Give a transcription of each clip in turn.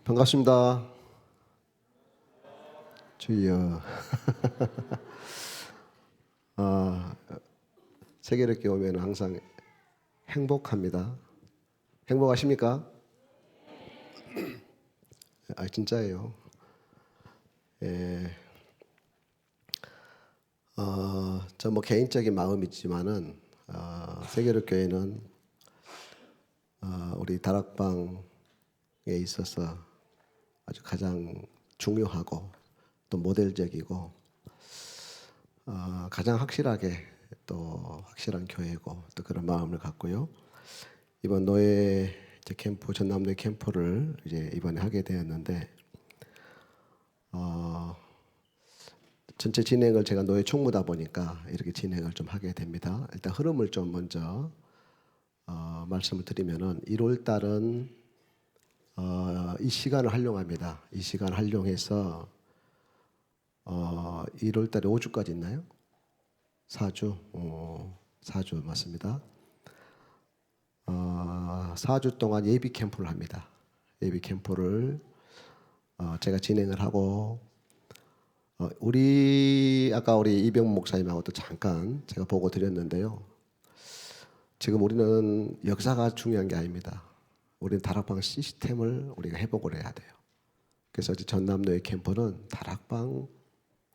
반갑습니다. 주여. 세계롭게 오면 항상 행복합니다. 행복하십니까? 진짜예요. 예. 저 개인적인 마음이지만은 세계롭교회는 우리 다락방에 있어서 아주 가장 중요하고 또 모델적이고 가장 확실하게 또 확실한 교회고 또 그런 마음을 갖고요. 이번 노예 캠프 전남노예 캠프를 이제 이번에 하게 되었는데 전체 진행을 제가 노예 총무다 보니까 이렇게 진행을 좀 하게 됩니다. 일단 흐름을 좀 먼저 말씀을 드리면은 1월 달은 이 시간을 활용합니다. 이 시간을 활용해서 1월 달에 5주까지 있나요? 4주? 4주 맞습니다. 4주 동안 예비 캠프를 합니다. 예비 캠프를 제가 진행을 하고 아까 우리 이병 목사님하고 또 잠깐 제가 보고 드렸는데요. 지금 우리는 역사가 중요한 게 아닙니다. 우리는 다락방 시스템을 우리가 회복을 해야 돼요. 그래서 전남노예 캠프는 다락방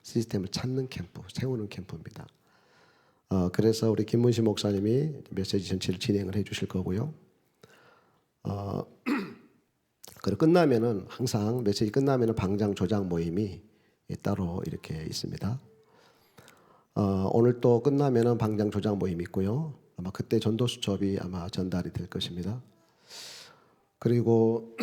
시스템을 찾는 캠프, 세우는 캠프입니다. 그래서 우리 김문식 목사님이 메시지 전체를 진행을 해주실 거고요. 그리고 끝나면은 항상 메시지 끝나면은 방장 조장 모임이 따로 이렇게 있습니다. 오늘 또 끝나면은 방장 조장 모임이 있고요. 아마 그때 전도 수첩이 아마 전달이 될 것입니다. 그리고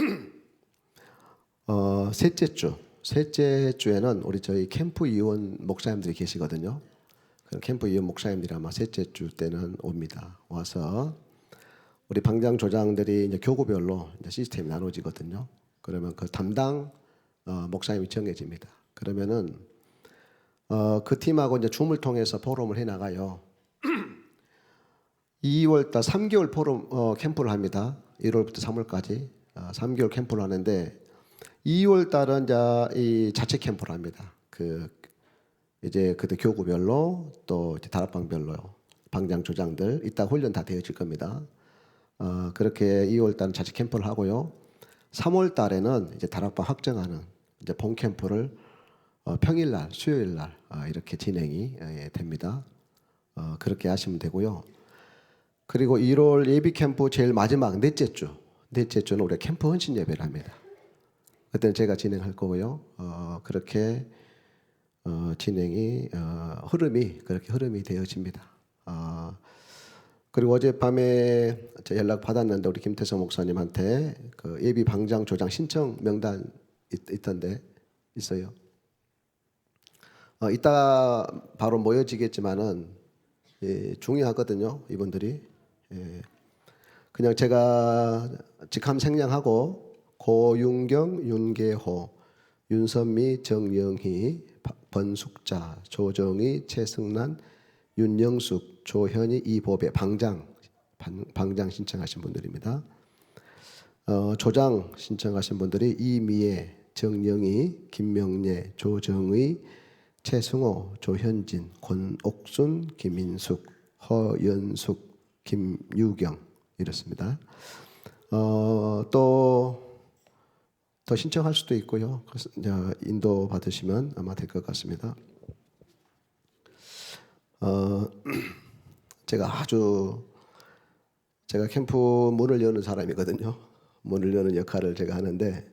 셋째 주에는 우리 저희 캠프 이원 목사님들이 계시거든요. 캠프 이원 목사님들이 아마 셋째 주 때는 옵니다. 와서 우리 방장 조장들이 이제 교구별로 이제 시스템이 나눠지거든요. 그러면 그 담당 목사님이 정해집니다. 그러면은 그 팀하고 이제 줌을 통해서 포럼을 해 나가요. 2월 달 3개월 포럼 캠프를 합니다. 1월부터 3월까지 3개월 캠프를 하는데 2월 달은 이제 이 자체 캠프를 합니다. 이제 그때 교구별로 또 이제 다락방별로 방장 조장들 이따 훈련 다 되어질 겁니다. 그렇게 2월 달은 자체 캠프를 하고요. 3월 달에는 이제 다락방 확정하는 이제 본 캠프를 평일날, 수요일날 이렇게 진행이 됩니다. 그렇게 하시면 되고요. 그리고 1월 예비 캠프 제일 마지막 넷째 주는 우리 캠프 헌신 예배를 합니다. 그때는 제가 진행할 거고요. 그렇게 진행이 그렇게 흐름이 되어집니다. 그리고 어젯밤에 연락 받았는데 우리 김태성 목사님한테 그 예비 방장 조장 신청 명단 있던데 있어요. 이따 바로 모여지겠지만은 중요하거든요, 이분들이. 그냥 제가 직함 생략하고 고윤경, 윤계호, 윤선미, 정영희, 번숙자, 조정희, 최승란, 윤영숙, 조현희, 이보배 방장 신청하신 분들입니다. 조장 신청하신 분들이 이미애, 정영희, 김명례, 조정의, 최승호, 조현진, 권옥순, 김인숙, 허연숙, 김유경 이렇습니다. 또 더 신청할 수도 있고요. 인도 받으시면 아마 될 것 같습니다. 제가 캠프 문을 여는 사람이거든요. 문을 여는 역할을 제가 하는데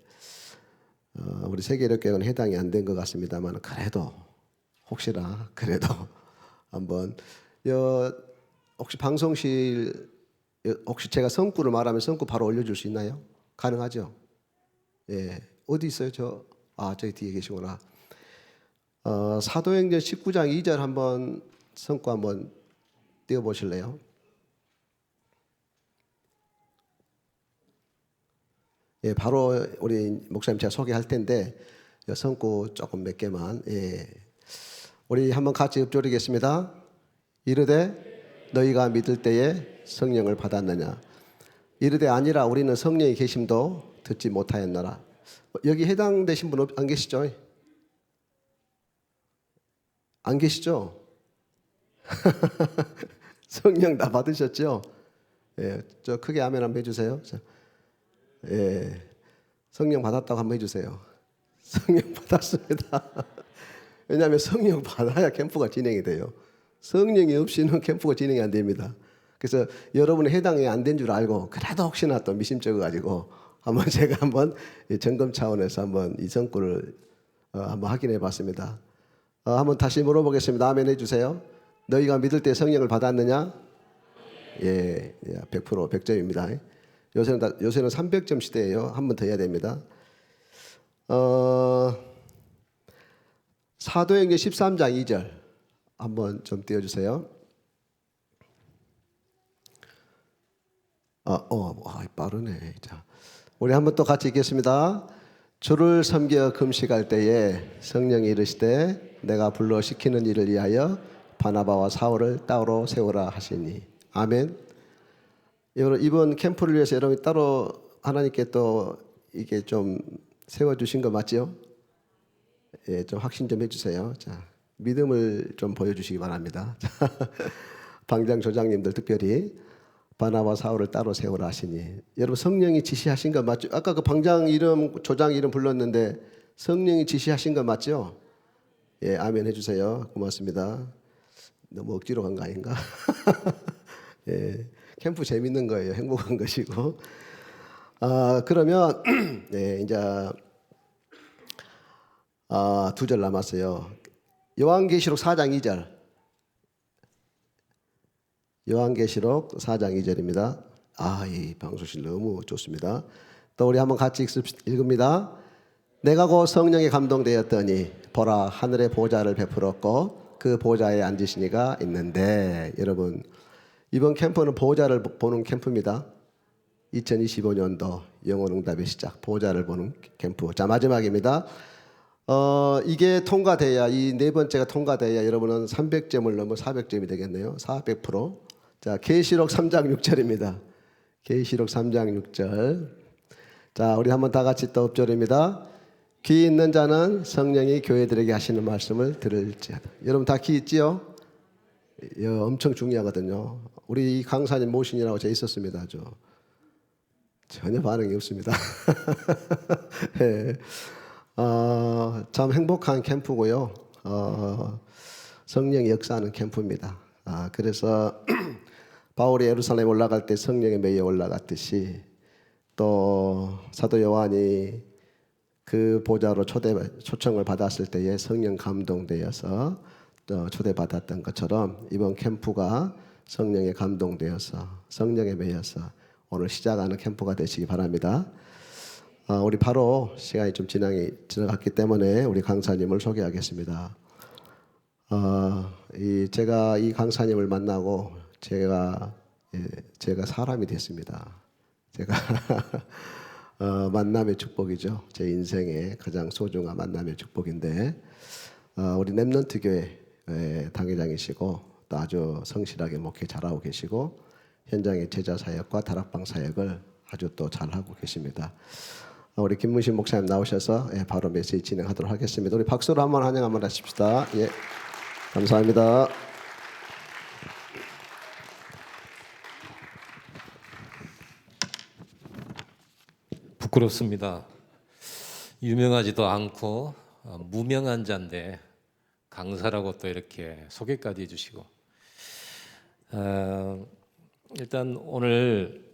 우리 세계력교회는 해당이 안 된 것 같습니다만 그래도 혹시나 그래도 한번 혹시 방송실 혹시 제가 성구를 말하면 성구 바로 올려줄 수 있나요? 가능하죠? 예, 어디 있어요? 저기 뒤에 계시구나. 사도행전 19장 2절 한번 성구 한번 띄워보실래요? 예, 바로 우리 목사님 제가 소개할 텐데 성구 조금 몇 개만. 예, 우리 한번 같이 읊조리겠습니다. 이르되 너희가 믿을 때에 성령을 받았느냐? 이르되 아니라 우리는 성령이 계심도 듣지 못하였노라. 여기 해당되신 분 안 계시죠? 안 계시죠? 성령 다 받으셨죠? 예, 저 크게 아멘 한번 해주세요. 자, 예, 성령 받았다고 한번 해주세요. 성령 받았습니다. 왜냐하면 성령 받아야 캠프가 진행이 돼요. 성령이 없이는 캠프가 진행이 안 됩니다. 그래서 여러분이 해당이 안 된 줄 알고 그래도 혹시나 또 미심쩍어 가지고 한번 제가 한번 점검 차원에서 한번 이 성구를 한번 확인해 봤습니다. 한번 다시 물어보겠습니다. 아멘 해주세요. 너희가 믿을 때 성령을 받았느냐? 예, 100% 100점입니다. 요새는 300점 시대예요. 한 번 더 해야 됩니다. 사도행전 13장 2절 한번 좀 띄워주세요. 빠르네. 자, 우리 한번 또 같이 읽겠습니다. 주를 섬겨 금식할 때에 성령이 이르시되 내가 불러 시키는 일을 위하여 바나바와 사울을 따로 세우라 하시니. 아멘. 이번 캠프를 위해서 여러분이 따로 하나님께 또 이게 좀 세워주신 거 맞죠? 예, 좀 확신 좀 해주세요. 자, 믿음을 좀 보여주시기 바랍니다. 방장 조장님들 특별히 바나바 사울을 따로 세우라 하시니. 여러분 성령이 지시하신 거 맞죠? 아까 그 방장 이름, 조장 이름 불렀는데 성령이 지시하신 거 맞죠? 예, 아멘 해주세요. 고맙습니다. 너무 억지로 간 거 아닌가? 예, 캠프 재밌는 거예요. 행복한 것이고. 그러면 네, 이제 2절 남았어요. 요한계시록 4장 2절. 요한계시록 4장 2절입니다. 이 방송실 너무 좋습니다. 또 우리 한번 같이 읽습니다. 내가 곧 성령에 감동되었더니 보라 하늘의 보좌를 베풀었고 그 보좌에 앉으신 이가 있는데. 여러분 이번 캠프는 보좌를 보는 캠프입니다. 2025년도 영혼응답의 시작, 보좌를 보는 캠프. 자, 마지막입니다. 이게 통과돼야, 이 네 번째가 통과돼야 여러분은 300점을 넘어 400점이 되겠네요. 400%. 자, 계시록 3장 6절입니다. 계시록 3장 6절. 자, 우리 한번 다 같이 또 엎절입니다. 귀 있는 자는 성령이 교회들에게 하시는 말씀을 들을지어다. 여러분 다 귀 있지요? 엄청 중요하거든요. 우리 강사님 모신이라고 제가 있었습니다. 전혀 반응이 없습니다. 네. 참 행복한 캠프고요. 성령이 역사하는 캠프입니다. 그래서 바울이 예루살렘 올라갈 때 성령의 매에 올라갔듯이 또 사도 요한이 그 보좌로 초청을 받았을 때에 성령 감동되어서 초대받았던 것처럼 이번 캠프가 성령에 감동되어서 성령에 매여서 오늘 시작하는 캠프가 되시기 바랍니다. 우리 바로 시간이 좀 지나갔기 때문에 우리 강사님을 소개하겠습니다. 제가 이 강사님을 만나고 제가 사람이 됐습니다. 제가 만남의 축복이죠. 제 인생의 가장 소중한 만남의 축복인데, 우리 렘넌트 교회 당회장이시고 또 아주 성실하게 목회 잘하고 계시고 현장의 제자 사역과 다락방 사역을 아주 또 잘하고 계십니다. 우리 김문신 목사님 나오셔서 바로 메시지 진행하도록 하겠습니다. 우리 박수로 한번 환영 한번 하십시다. 예, 감사합니다. 부끄럽습니다. 유명하지도 않고 무명한 자인데 강사라고 또 이렇게 소개까지 해주시고, 일단 오늘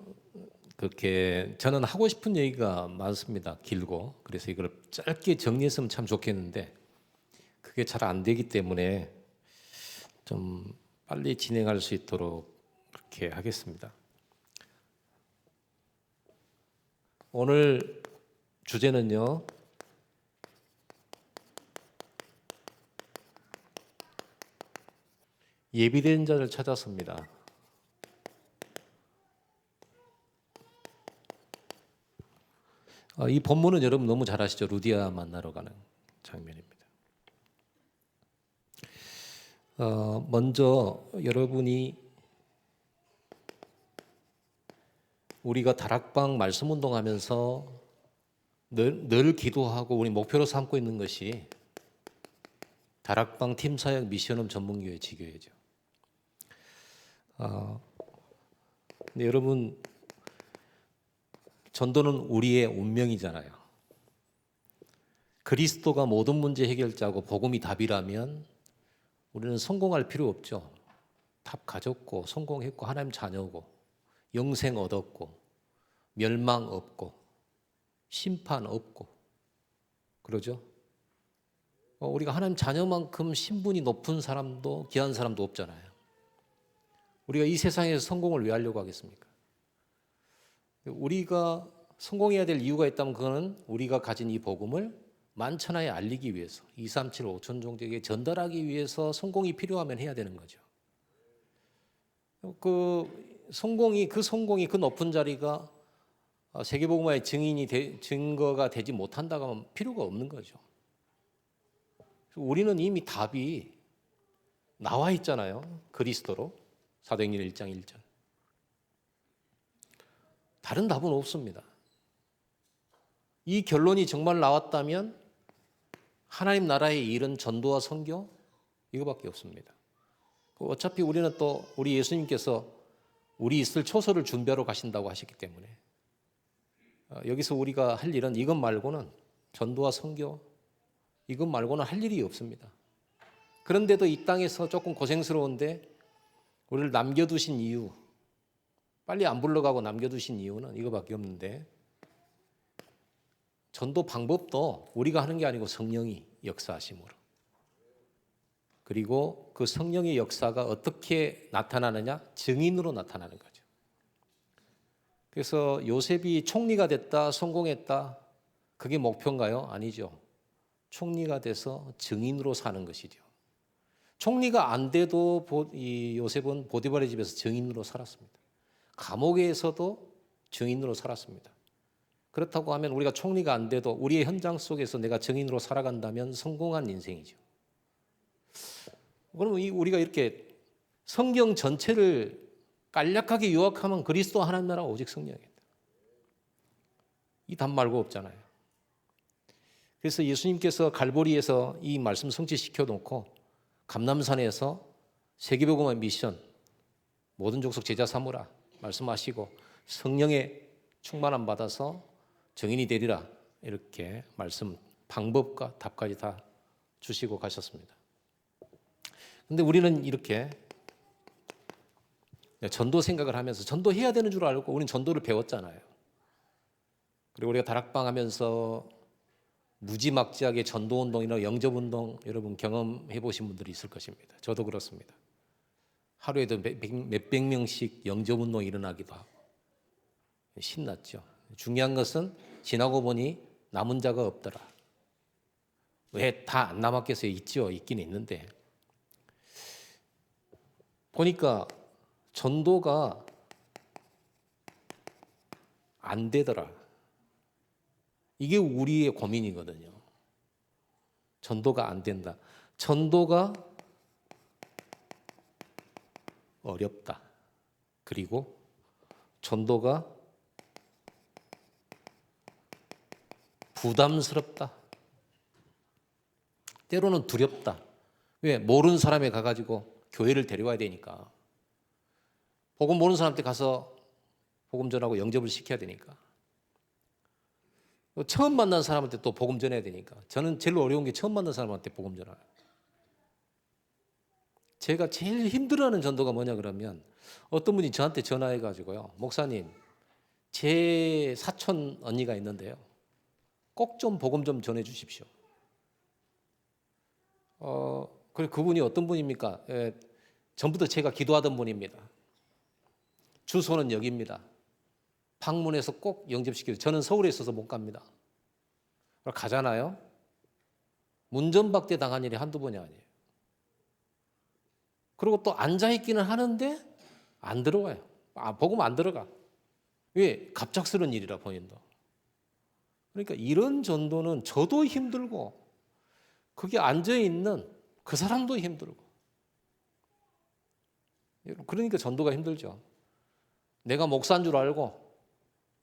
그렇게 저는 하고 싶은 얘기가 많습니다. 길고. 그래서 이걸 짧게 정리했으면 참 좋겠는데 그게 잘 안 되기 때문에 좀 빨리 진행할 수 있도록 그렇게 하겠습니다. 오늘 주제는요, 예비된 자를 찾았습니다. 이 본문은 여러분 너무 잘 아시죠? 루디아 만나러 가는 장면입니다. 먼저 여러분이 우리가 다락방 말씀 운동하면서 늘 기도하고 우리 목표로 삼고 있는 것이 다락방 팀사역 미션홈 전문교회 지교회죠. 근데 여러분, 전도는 우리의 운명이잖아요. 그리스도가 모든 문제 해결자고 복음이 답이라면 우리는 성공할 필요 없죠. 답 가졌고 성공했고 하나님 자녀고 영생 얻었고 멸망 없고 심판 없고 그러죠. 우리가 하나님 자녀만큼 신분이 높은 사람도 귀한 사람도 없잖아요. 우리가 이 세상에서 성공을 왜 하려고 하겠습니까? 우리가 성공해야 될 이유가 있다면 그거는 우리가 가진 이 복음을 만천하에 알리기 위해서 2, 3, 7, 5천 종족에 전달하기 위해서 성공이 필요하면 해야 되는 거죠. 그 성공이 그 높은 자리가 세계복음화의 증거가 되지 못한다고 하면 필요가 없는 거죠. 우리는 이미 답이 나와 있잖아요. 그리스도로 사도행전 1장 1절. 다른 답은 없습니다. 이 결론이 정말 나왔다면 하나님 나라의 일은 전도와 선교 이거밖에 없습니다. 어차피 우리는 또 우리 예수님께서 우리 있을 초소를 준비하러 가신다고 하셨기 때문에 여기서 우리가 할 일은 이것 말고는 전도와 선교 이것 말고는 할 일이 없습니다. 그런데도 이 땅에서 조금 고생스러운데 우리를 남겨두신 이유 빨리 안 불러가고 남겨두신 이유는 이거밖에 없는데 전도 방법도 우리가 하는 게 아니고 성령이 역사하심으로 그리고 그 성령의 역사가 어떻게 나타나느냐? 증인으로 나타나는 거죠. 그래서 요셉이 총리가 됐다, 성공했다 그게 목표인가요? 아니죠. 총리가 돼서 증인으로 사는 것이죠. 총리가 안 돼도 이 요셉은 보디발의 집에서 증인으로 살았습니다. 감옥에서도 증인으로 살았습니다. 그렇다고 하면 우리가 총리가 안 돼도 우리의 현장 속에서 내가 증인으로 살아간다면 성공한 인생이죠. 그러면 우리가 이렇게 성경 전체를 간략하게 요약하면 그리스도 하나님 나라가 오직 성령이다. 이 답 말고 없잖아요. 그래서 예수님께서 갈보리에서 이 말씀 성취시켜 놓고 감람산에서 세계복음화 미션 모든 족속 제자 삼으라 말씀하시고 성령의 충만함 받아서 증인이 되리라 이렇게 말씀 방법과 답까지 다 주시고 가셨습니다. 근데 우리는 이렇게 전도 생각을 하면서 전도해야 되는 줄 알고 우리는 전도를 배웠잖아요. 그리고 우리가 다락방 하면서 무지막지하게 전도운동이나 영접운동 여러분 경험해 보신 분들이 있을 것입니다. 저도 그렇습니다. 하루에도 몇백 명씩 영접운동이 일어나기도 하고 신났죠. 중요한 것은 지나고 보니 남은 자가 없더라. 왜 다 안 남았겠어요? 있죠. 있긴 있는데 보니까 전도가 안 되더라. 이게 우리의 고민이거든요. 전도가 안 된다. 전도가 어렵다. 그리고 전도가 부담스럽다. 때로는 두렵다. 왜? 모르는 사람에 가가지고 교회를 데려와야 되니까. 복음 모르는 사람한테 가서 복음 전하고 영접을 시켜야 되니까. 처음 만난 사람한테 또 복음 전해야 되니까. 저는 제일 어려운 게 처음 만난 사람한테 복음 전하요. 제가 제일 힘들어하는 전도가 뭐냐 그러면 어떤 분이 저한테 전화해가지고요. 목사님, 제 사촌 언니가 있는데요. 꼭 좀 복음 좀 전해 주십시오. 그리고 그분이 어떤 분입니까? 전부터 제가 기도하던 분입니다. 주소는 여기입니다. 방문해서 꼭 영접시켜요. 저는 서울에 있어서 못 갑니다. 가잖아요. 문전박대 당한 일이 한두 번이 아니에요. 그리고 또 앉아있기는 하는데 안 들어와요. 복음 안 들어가. 왜? 갑작스러운 일이라 본인도. 그러니까 이런 전도는 저도 힘들고 거기 앉아있는 그 사람도 힘들고 그러니까 전도가 힘들죠. 내가 목사인 줄 알고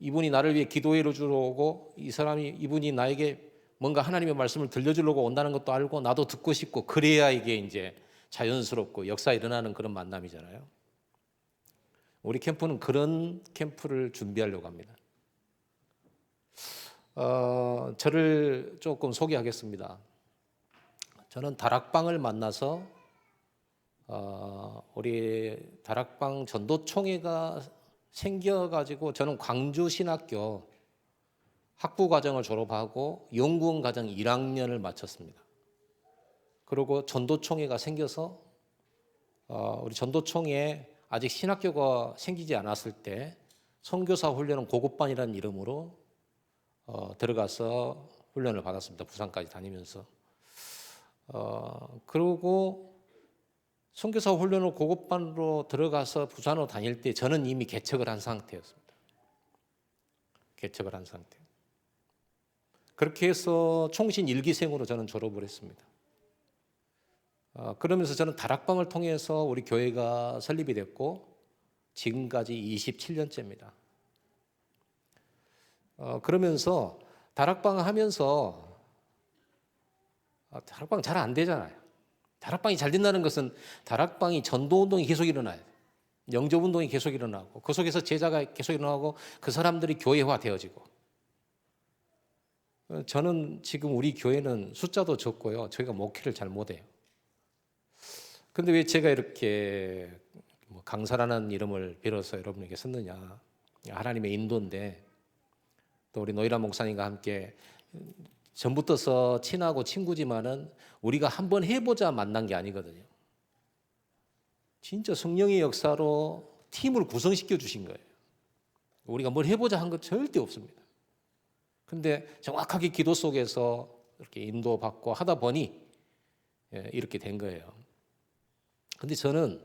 이분이 나를 위해 기도해 주러 오고 이분이 나에게 뭔가 하나님의 말씀을 들려주려고 온다는 것도 알고 나도 듣고 싶고 그래야 이게 이제 자연스럽고 역사 일어나는 그런 만남이잖아요. 우리 캠프는 그런 캠프를 준비하려고 합니다. 저를 조금 소개하겠습니다. 저는 다락방을 만나서 우리 다락방 전도총회가 생겨가지고 저는 광주신학교 학부과정을 졸업하고 연구원 과정 1학년을 마쳤습니다. 그리고 전도총회가 생겨서 우리 전도총회에 아직 신학교가 생기지 않았을 때 선교사 훈련은 고급반이라는 이름으로 들어가서 훈련을 받았습니다. 부산까지 다니면서. 그리고 선교사 훈련을 고급반으로 들어가서 부산으로 다닐 때 저는 이미 개척을 한 상태였습니다. 개척을 한 상태. 그렇게 해서 총신 1기생으로 저는 졸업을 했습니다. 그러면서 저는 다락방을 통해서 우리 교회가 설립이 됐고 지금까지 27년째입니다. 그러면서 다락방 하면서 다락방 잘 안 되잖아요. 다락방이 잘 된다는 것은 다락방이 전도운동이 계속 일어나요. 영접운동이 계속 일어나고 그 속에서 제자가 계속 일어나고 그 사람들이 교회화되어지고 저는 지금 우리 교회는 숫자도 적고요. 저희가 목회를 잘 못해요. 근데 왜 제가 이렇게 강사라는 이름을 빌어서 여러분에게 썼느냐. 하나님의 인도인데 또 우리 노이라 목사님과 함께 전부터서 친하고 친구지만은 우리가 한번 해보자 만난 게 아니거든요. 진짜 성령의 역사로 팀을 구성시켜 주신 거예요. 우리가 뭘 해보자 한 거 절대 없습니다. 근데 정확하게 기도 속에서 이렇게 인도받고 하다 보니 이렇게 된 거예요. 근데 저는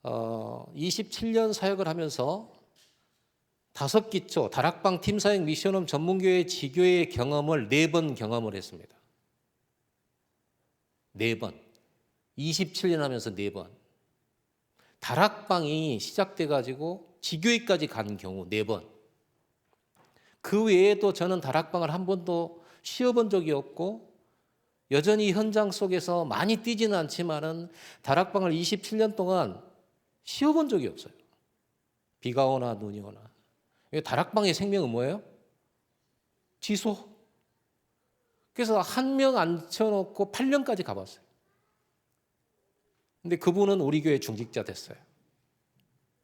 27년 사역을 하면서 5기초 다락방 팀사역 미션홈 전문교회 지교의 경험을 4번 경험을 했습니다. 4번. 27년 하면서 4번. 다락방이 시작돼 가지고 지교회까지 간 경우 4번. 그 외에도 저는 다락방을 한 번도 쉬어본 적이 없고 여전히 현장 속에서 많이 뛰지는 않지만은 다락방을 27년 동안 쉬어본 적이 없어요. 비가 오나 눈이 오나. 다락방의 생명은 뭐예요? 지소. 그래서 한 명 앉혀놓고 8년까지 가봤어요. 근데 그분은 우리 교회 중직자 됐어요.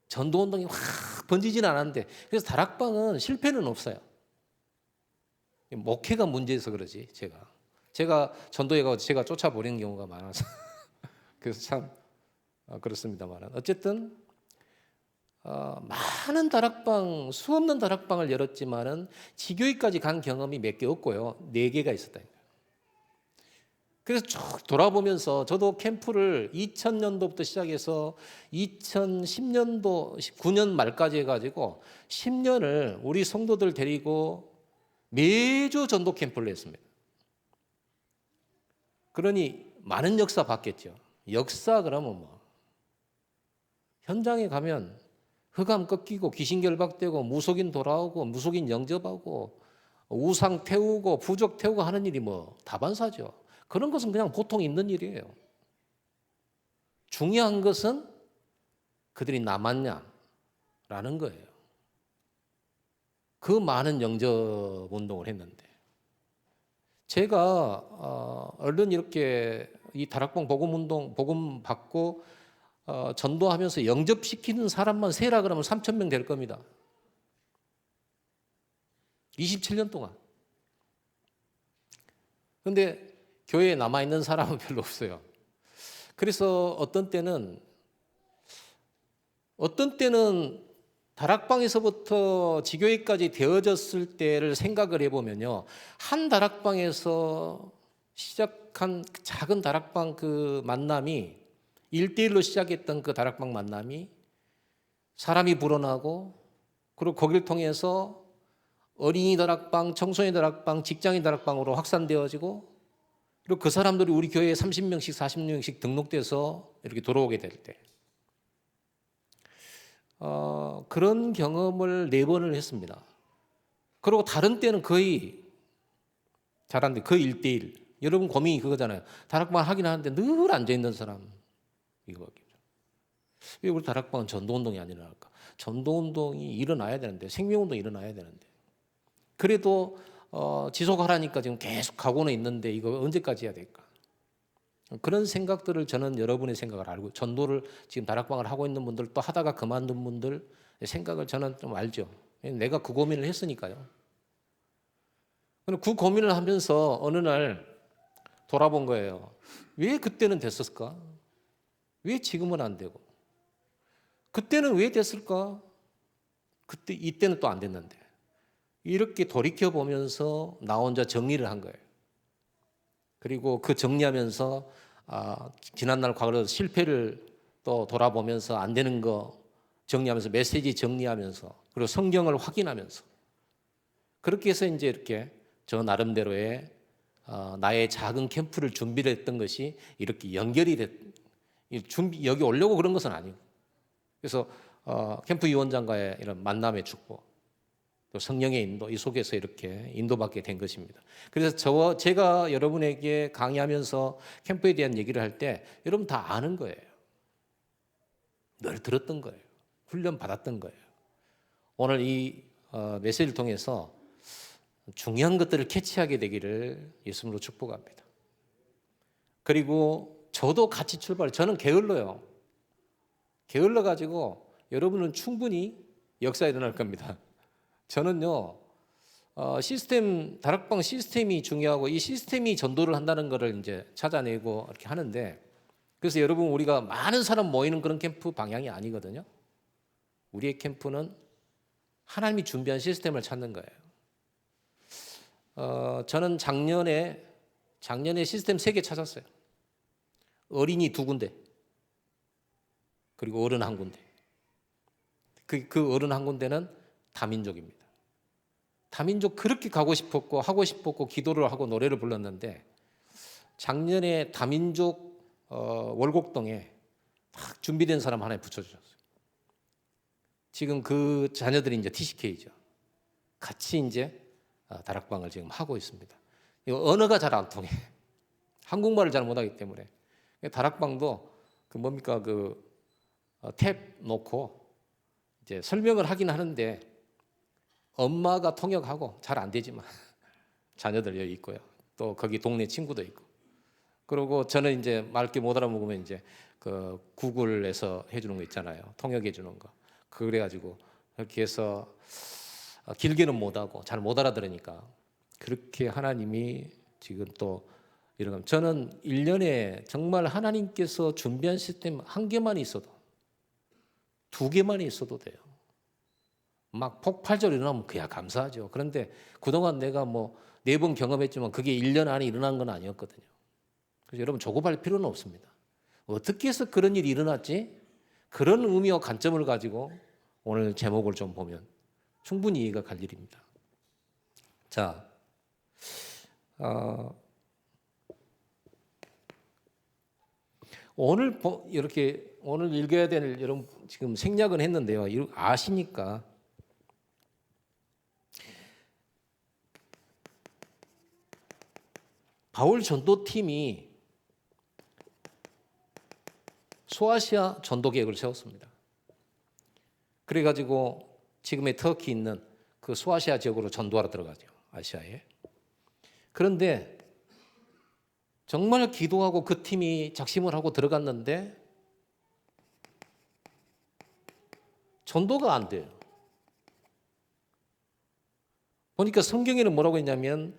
전도운동이 확 번지진 않았는데 그래서 다락방은 실패는 없어요. 목회가 문제여서 그러지 제가 전도에 가서 제가 쫓아버리는 경우가 많아서 그래서 참 그렇습니다만 어쨌든 많은 다락방 수없는 다락방을 열었지만은 지교회까지 간 경험이 몇 개 없고요 4개가 있었다니까요. 그래서 쭉 돌아보면서 저도 캠프를 2000년도부터 시작해서 2010년도 9년 말까지 해가지고 10년을 우리 성도들 데리고 매주 전도 캠프를 했습니다. 그러니 많은 역사 봤겠죠. 역사 그러면 뭐 현장에 가면 흑암 꺾이고 귀신 결박되고 무속인 돌아오고 무속인 영접하고 우상 태우고 부적 태우고 하는 일이 뭐 다반사죠. 그런 것은 그냥 보통 있는 일이에요. 중요한 것은 그들이 남았냐라는 거예요. 그 많은 영접 운동을 했는데 제가 얼른 이렇게 이 다락방 복음 운동 복음 받고 전도하면서 영접시키는 사람만 세라 그러면 3,000명 될 겁니다. 27년 동안. 근데 교회에 남아있는 사람은 별로 없어요. 그래서 어떤 때는 다락방에서부터 지교회까지 되어졌을 때를 생각을 해보면요. 한 다락방에서 시작한 작은 다락방 그 만남이 1대1로 시작했던 그 다락방 만남이 사람이 불어나고 그리고 거기를 통해서 어린이 다락방, 청소년 다락방, 직장인 다락방으로 확산되어지고 그리고 그 사람들이 우리 교회에 30명씩 40명씩 등록돼서 이렇게 돌아오게 될 때 그런 경험을 4번을 했습니다. 그리고 다른 때는 거의 잘하는데 거의 1대1. 여러분 고민이 그거잖아요. 다락방 하긴 하는데 늘 앉아있는 사람. 이거밖에 없죠. 왜 우리 다락방은 전도운동이 안 일어날까? 전도운동이 일어나야 되는데, 생명운동이 일어나야 되는데. 그래도 지속하라니까 지금 계속 가고는 있는데 이거 언제까지 해야 될까? 그런 생각들을 저는 여러분의 생각을 알고, 전도를 지금 다락방을 하고 있는 분들, 또 하다가 그만둔 분들 생각을 저는 좀 알죠. 내가 그 고민을 했으니까요. 그 고민을 하면서 어느 날 돌아본 거예요. 왜 그때는 됐었을까? 왜 지금은 안 되고? 그때는 왜 됐을까? 그때 이때는 또 안 됐는데. 이렇게 돌이켜 보면서 나 혼자 정리를 한 거예요. 그리고 그 정리하면서 지난날 과거로 실패를 또 돌아보면서 안 되는 거 정리하면서, 메시지 정리하면서, 그리고 성경을 확인하면서, 그렇게 해서 이제 이렇게 저 나름대로의 나의 작은 캠프를 준비를 했던 것이 이렇게 연결이 여기 오려고 그런 것은 아니고, 그래서 캠프 위원장과의 이런 만남의 축복, 또 성령의 인도, 이 속에서 이렇게 인도받게 된 것입니다. 그래서 제가 여러분에게 강의하면서 캠프에 대한 얘기를 할 때 여러분 다 아는 거예요. 늘 들었던 거예요. 훈련 받았던 거예요. 오늘 이 메시지를 통해서 중요한 것들을 캐치하게 되기를 예수님으로 축복합니다. 그리고 저도 같이 저는 게을러요. 게을러 가지고 여러분은 충분히 역사 일어날 겁니다. 저는요, 다락방 시스템이 중요하고, 이 시스템이 전도를 한다는 것을 이제 찾아내고 이렇게 하는데, 그래서 여러분, 우리가 많은 사람 모이는 그런 캠프 방향이 아니거든요. 우리의 캠프는 하나님이 준비한 시스템을 찾는 거예요. 저는 작년에 시스템 3개 찾았어요. 어린이 2군데, 그리고 어른 1군데. 그 어른 1군데는 다민족입니다. 다민족 그렇게 가고 싶었고 하고 싶었고 기도를 하고 노래를 불렀는데, 작년에 다민족 월곡동에 딱 준비된 사람 하나 붙여주셨어요. 지금 그 자녀들이 이제 TCK죠. 같이 이제 다락방을 지금 하고 있습니다. 이거 언어가 잘 안 통해. 한국말을 잘 못하기 때문에. 다락방도 탭 놓고 이제 설명을 하긴 하는데, 엄마가 통역하고 잘 안 되지만 자녀들 여기 있고요. 또 거기 동네 친구도 있고. 그리고 저는 이제 맑게 못 알아먹으면 이제 그 구글에서 해주는 거 있잖아요. 통역해 주는 거. 그래가지고 그렇게 해서 길게는 못하고 잘 못 알아들으니까, 그렇게 하나님이 지금 또 이런, 저는 1년에 정말 하나님께서 준비한 시스템 1개만 있어도, 2개만 있어도 돼요. 막 폭발적으로 일어나면 그야 감사하죠. 그런데 그동안 내가 4번 경험했지만 그게 1년 안에 일어난 건 아니었거든요. 그래서 여러분 조급할 필요는 없습니다. 어떻게 해서 그런 일이 일어났지? 그런 의미와 관점을 가지고 오늘 제목을 좀 보면 충분히 이해가 갈 일입니다. 자, 오늘 읽어야 될, 여러분 지금 생략은 했는데요. 아시니까. 바울 전도팀이 소아시아 전도 계획을 세웠습니다. 그래가지고 지금의 터키 있는 그 소아시아 지역으로 전도하러 들어가죠. 아시아에. 그런데 정말 기도하고 그 팀이 작심을 하고 들어갔는데 전도가 안 돼요. 보니까 성경에는 뭐라고 했냐면,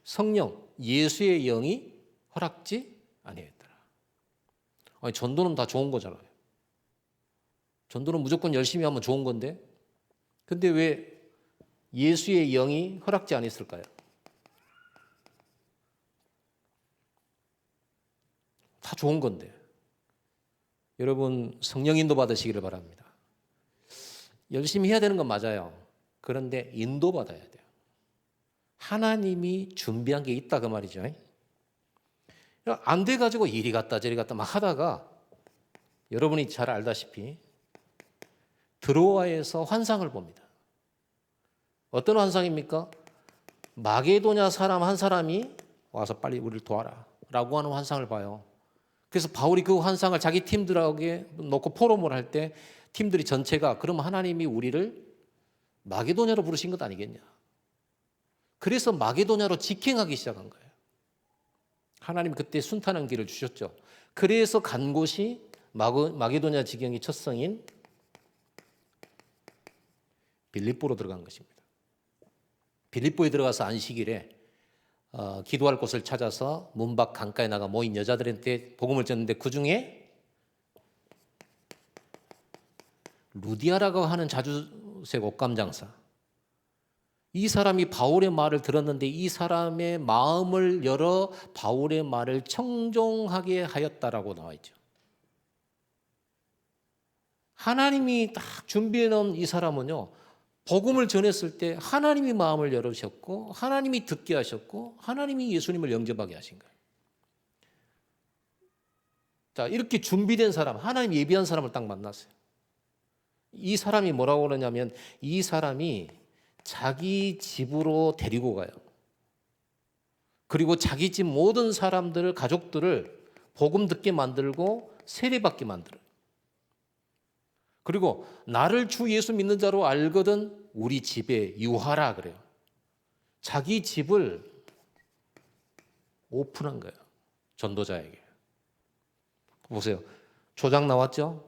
성령, 예수의 영이 허락지 아니했더라. 아니, 전도는 다 좋은 거잖아요. 전도는 무조건 열심히 하면 좋은 건데, 근데 왜 예수의 영이 허락지 아니었을까요? 다 좋은 건데. 여러분, 성령 인도 받으시기를 바랍니다. 열심히 해야 되는 건 맞아요. 그런데 인도 받아야 돼요. 하나님이 준비한 게 있다, 그 말이죠. 안 돼가지고 이리 갔다 저리 갔다 막 하다가 여러분이 잘 알다시피 드로아에서 환상을 봅니다. 어떤 환상입니까? 마게도냐 사람 한 사람이 와서 빨리 우리를 도와라 라고 하는 환상을 봐요. 그래서 바울이 그 환상을 자기 팀들에게 놓고 포럼을 할 때 팀들이 전체가 그럼 하나님이 우리를 마게도냐로 부르신 것 아니겠냐. 그래서 마게도냐로 직행하기 시작한 거예요. 하나님 그때 순탄한 길을 주셨죠. 그래서 간 곳이 마게도냐 지경의 첫 성인 빌립보로 들어간 것입니다. 빌립보에 들어가서 안식일에 기도할 곳을 찾아서 문 밖 강가에 나가 모인 여자들한테 복음을 전했는데 그 중에 루디아라고 하는 자주색 옷감 장사, 이 사람이 바울의 말을 들었는데 이 사람의 마음을 열어 바울의 말을 청종하게 하였다라고 나와 있죠. 하나님이 딱 준비해 놓은 이 사람은요, 복음을 전했을 때 하나님이 마음을 열으셨고 하나님이 듣게 하셨고 하나님이 예수님을 영접하게 하신 거예요. 자, 이렇게 준비된 사람, 하나님 예비한 사람을 딱 만났어요. 이 사람이 뭐라고 그러냐면 이 사람이 자기 집으로 데리고 가요. 그리고 자기 집 모든 사람들을, 가족들을 복음 듣게 만들고 세례받게 만들어요. 그리고 나를 주 예수 믿는 자로 알거든 우리 집에 유하라 그래요. 자기 집을 오픈한 거예요. 전도자에게. 보세요. 조작 나왔죠?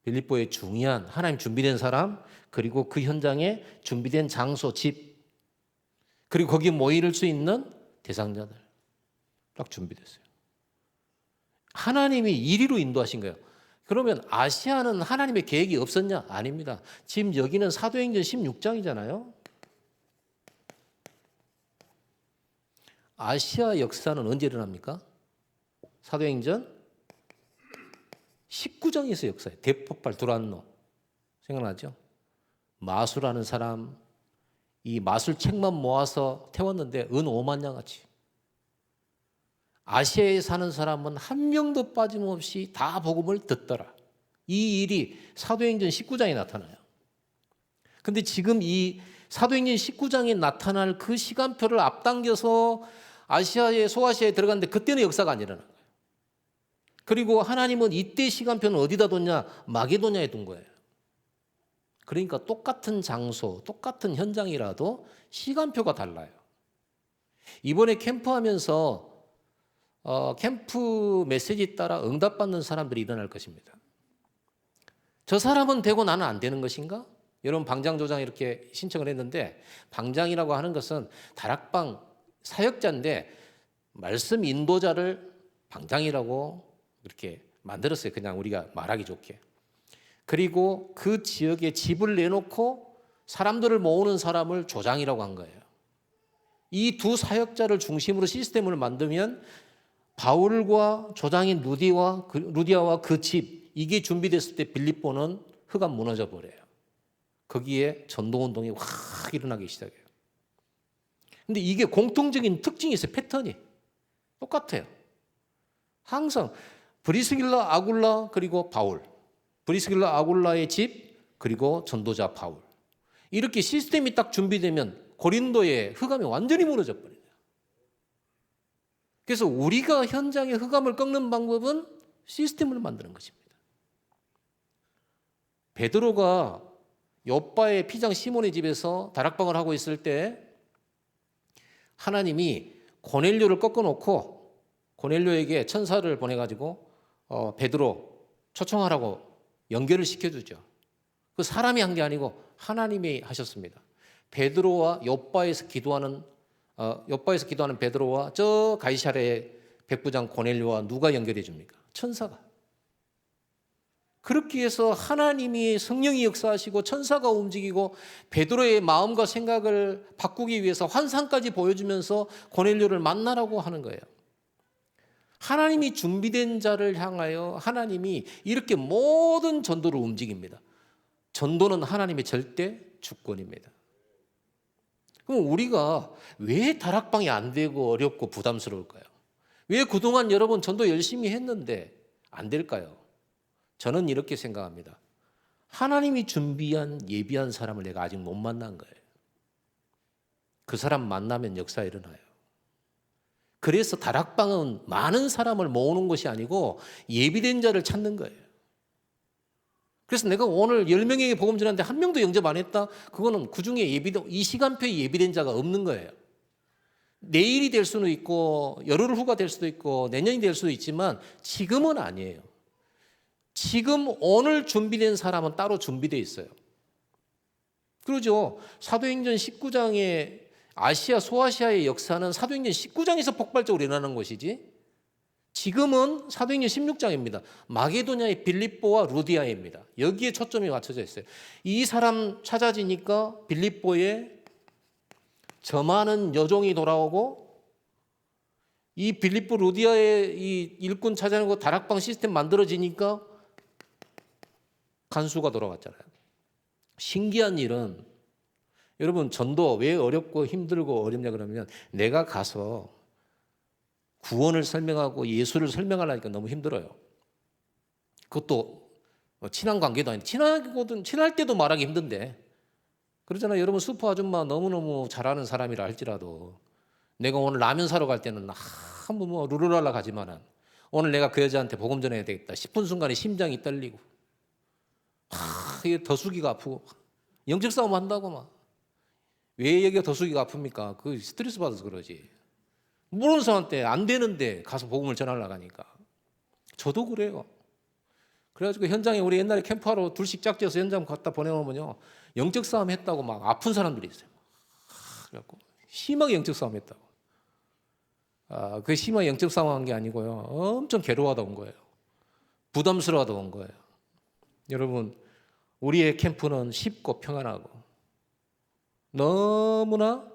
빌립보의 중요한 하나님 준비된 사람, 그리고 그 현장에 준비된 장소, 집, 그리고 거기에 모일 수 있는 대상자들 딱 준비됐어요. 하나님이 이리로 인도하신 거예요. 그러면 아시아는 하나님의 계획이 없었냐? 아닙니다. 지금 여기는 사도행전 16장이잖아요. 아시아 역사는 언제 일어납니까? 사도행전 19장에서 역사예요. 대폭발 두란노. 생각나죠? 마술하는 사람, 이 마술책만 모아서 태웠는데 은 5만 양아치. 아시아에 사는 사람은 한 명도 빠짐없이 다 복음을 듣더라. 이 일이 사도행전 19장에 나타나요. 근데 지금 이 사도행전 19장에 나타날 그 시간표를 앞당겨서 아시아에, 소아시아에 들어갔는데 그때는 역사가 안 일어난 거예요. 그리고 하나님은 이때 시간표는 어디다 뒀냐? 마게도냐에 둔 거예요. 그러니까 똑같은 장소, 똑같은 현장이라도 시간표가 달라요. 이번에 캠프하면서 캠프 메시지 따라 응답받는 사람들이 일어날 것입니다. 저 사람은 되고 나는 안 되는 것인가? 여러분 방장조장 이렇게 신청을 했는데, 방장이라고 하는 것은 다락방 사역자인데 말씀 인도자를 방장이라고 이렇게 만들었어요. 그냥 우리가 말하기 좋게. 그리고 그 지역에 집을 내놓고 사람들을 모으는 사람을 조장이라고 한 거예요. 이 두 사역자를 중심으로 시스템을 만들면 바울과 조장인 루디아와 그 집, 이게 준비됐을 때 빌립보는 흑암 무너져 버려요. 거기에 전도운동이 확 일어나기 시작해요. 근데 이게 공통적인 특징이 있어요. 패턴이 똑같아요. 항상 브리스길라, 아굴라, 그리고 바울, 브리스길라, 아굴라의 집, 그리고 전도자 바울, 이렇게 시스템이 딱 준비되면 고린도의 흑암이 완전히 무너져 버려요. 그래서 우리가 현장에 흑암을 꺾는 방법은 시스템을 만드는 것입니다. 베드로가 욥바의 피장 시몬의 집에서 다락방을 하고 있을 때 하나님이 고넬료를 꺾어놓고 고넬료에게 천사를 보내가지고 베드로 초청하라고 연결을 시켜주죠. 그 사람이 한 게 아니고 하나님이 하셨습니다. 베드로와 욥바에서 기도하는 베드로와 저 가이사랴의 백부장 고넬료와 누가 연결해 줍니까? 천사가. 그렇게 해서 하나님이 성령이 역사하시고 천사가 움직이고 베드로의 마음과 생각을 바꾸기 위해서 환상까지 보여주면서 고넬료를 만나라고 하는 거예요. 하나님이 준비된 자를 향하여 하나님이 이렇게 모든 전도를 움직입니다. 전도는 하나님의 절대 주권입니다. 그럼 우리가 왜 다락방이 안 되고 어렵고 부담스러울까요? 왜 그동안 여러분 전도 열심히 했는데 안 될까요? 저는 이렇게 생각합니다. 하나님이 준비한 예비한 사람을 내가 아직 못 만난 거예요. 그 사람 만나면 역사 일어나요. 그래서 다락방은 많은 사람을 모으는 것이 아니고 예비된 자를 찾는 거예요. 그래서 내가 오늘 10명에게 복음 전하는데 한 명도 영접 안 했다? 그거는 그중에 이 시간표에 예비된 자가 없는 거예요. 내일이 될 수는 있고 열흘 후가 될 수도 있고 내년이 될 수도 있지만 지금은 아니에요. 지금 오늘 준비된 사람은 따로 준비되어 있어요. 그러죠. 사도행전 19장의 아시아 소아시아의 역사는 사도행전 19장에서 폭발적으로 일어나는 것이지 지금은 사도행전 16장입니다. 마게도냐의 빌립보와 루디아입니다. 여기에 초점이 맞춰져 있어요. 이 사람 찾아지니까 빌립보에 저 많은 여종이 돌아오고 이 빌립보 루디아의 이 일꾼 찾아내고 다락방 시스템 만들어지니까 간수가 돌아갔잖아요. 신기한 일은 여러분 전도 왜 어렵고 힘들고 어렵냐 그러면 내가 가서 구원을 설명하고 예수를 설명하려니까 너무 힘들어요. 그것도 친한 관계도 아닌데 친할 때도 말하기 힘든데 그러잖아요. 여러분 슈퍼 아줌마 너무너무 잘하는 사람이라 할지라도 내가 오늘 라면 사러 갈 때는 한번 뭐 루루랄라 가지만은 오늘 내가 그 여자한테 복음 전해야 되겠다 싶은 순간에 심장이 떨리고 이게 더수기가 아프고 영적 싸움 한다고 막 왜 여기가 더수기가 아픕니까? 그 스트레스 받아서 그러지. 모르는 사람한테 안 되는데 가서 복음을 전하려고 하니까. 저도 그래요. 그래가지고 현장에 우리 옛날에 캠프하러 둘씩 짝지어서 현장 갖다 보내오면요. 영적 싸움 했다고 막 아픈 사람들이 있어요. 그래갖고 심하게 영적 싸움 했다고. 그게 심하게 영적 싸움 한 게 아니고요. 엄청 괴로워하다 온 거예요. 부담스러워하다 온 거예요. 여러분, 우리의 캠프는 쉽고 평안하고 너무나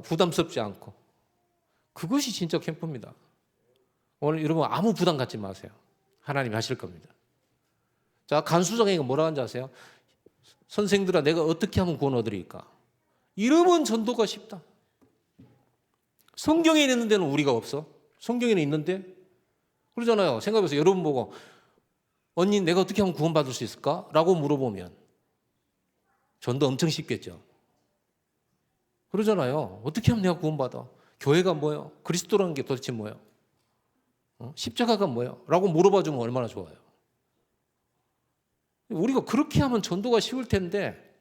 부담스럽지 않고 그것이 진짜 캠프입니다. 오늘 여러분 아무 부담 갖지 마세요. 하나님이 하실 겁니다. 자, 간수장애가 뭐라 하는지 아세요? 선생들아 내가 어떻게 하면 구원 얻으리까? 이러면 전도가 쉽다. 성경에 있는 데는 우리가 없어. 성경에는 있는데 그러잖아요. 생각해보세요. 여러분 보고 언니 내가 어떻게 하면 구원 받을 수 있을까? 라고 물어보면 전도 엄청 쉽겠죠. 그러잖아요. 어떻게 하면 내가 구원받아? 교회가 뭐예요? 그리스도라는 게 도대체 뭐예요? 십자가가 뭐예요? 라고 물어봐 주면 얼마나 좋아요. 우리가 그렇게 하면 전도가 쉬울 텐데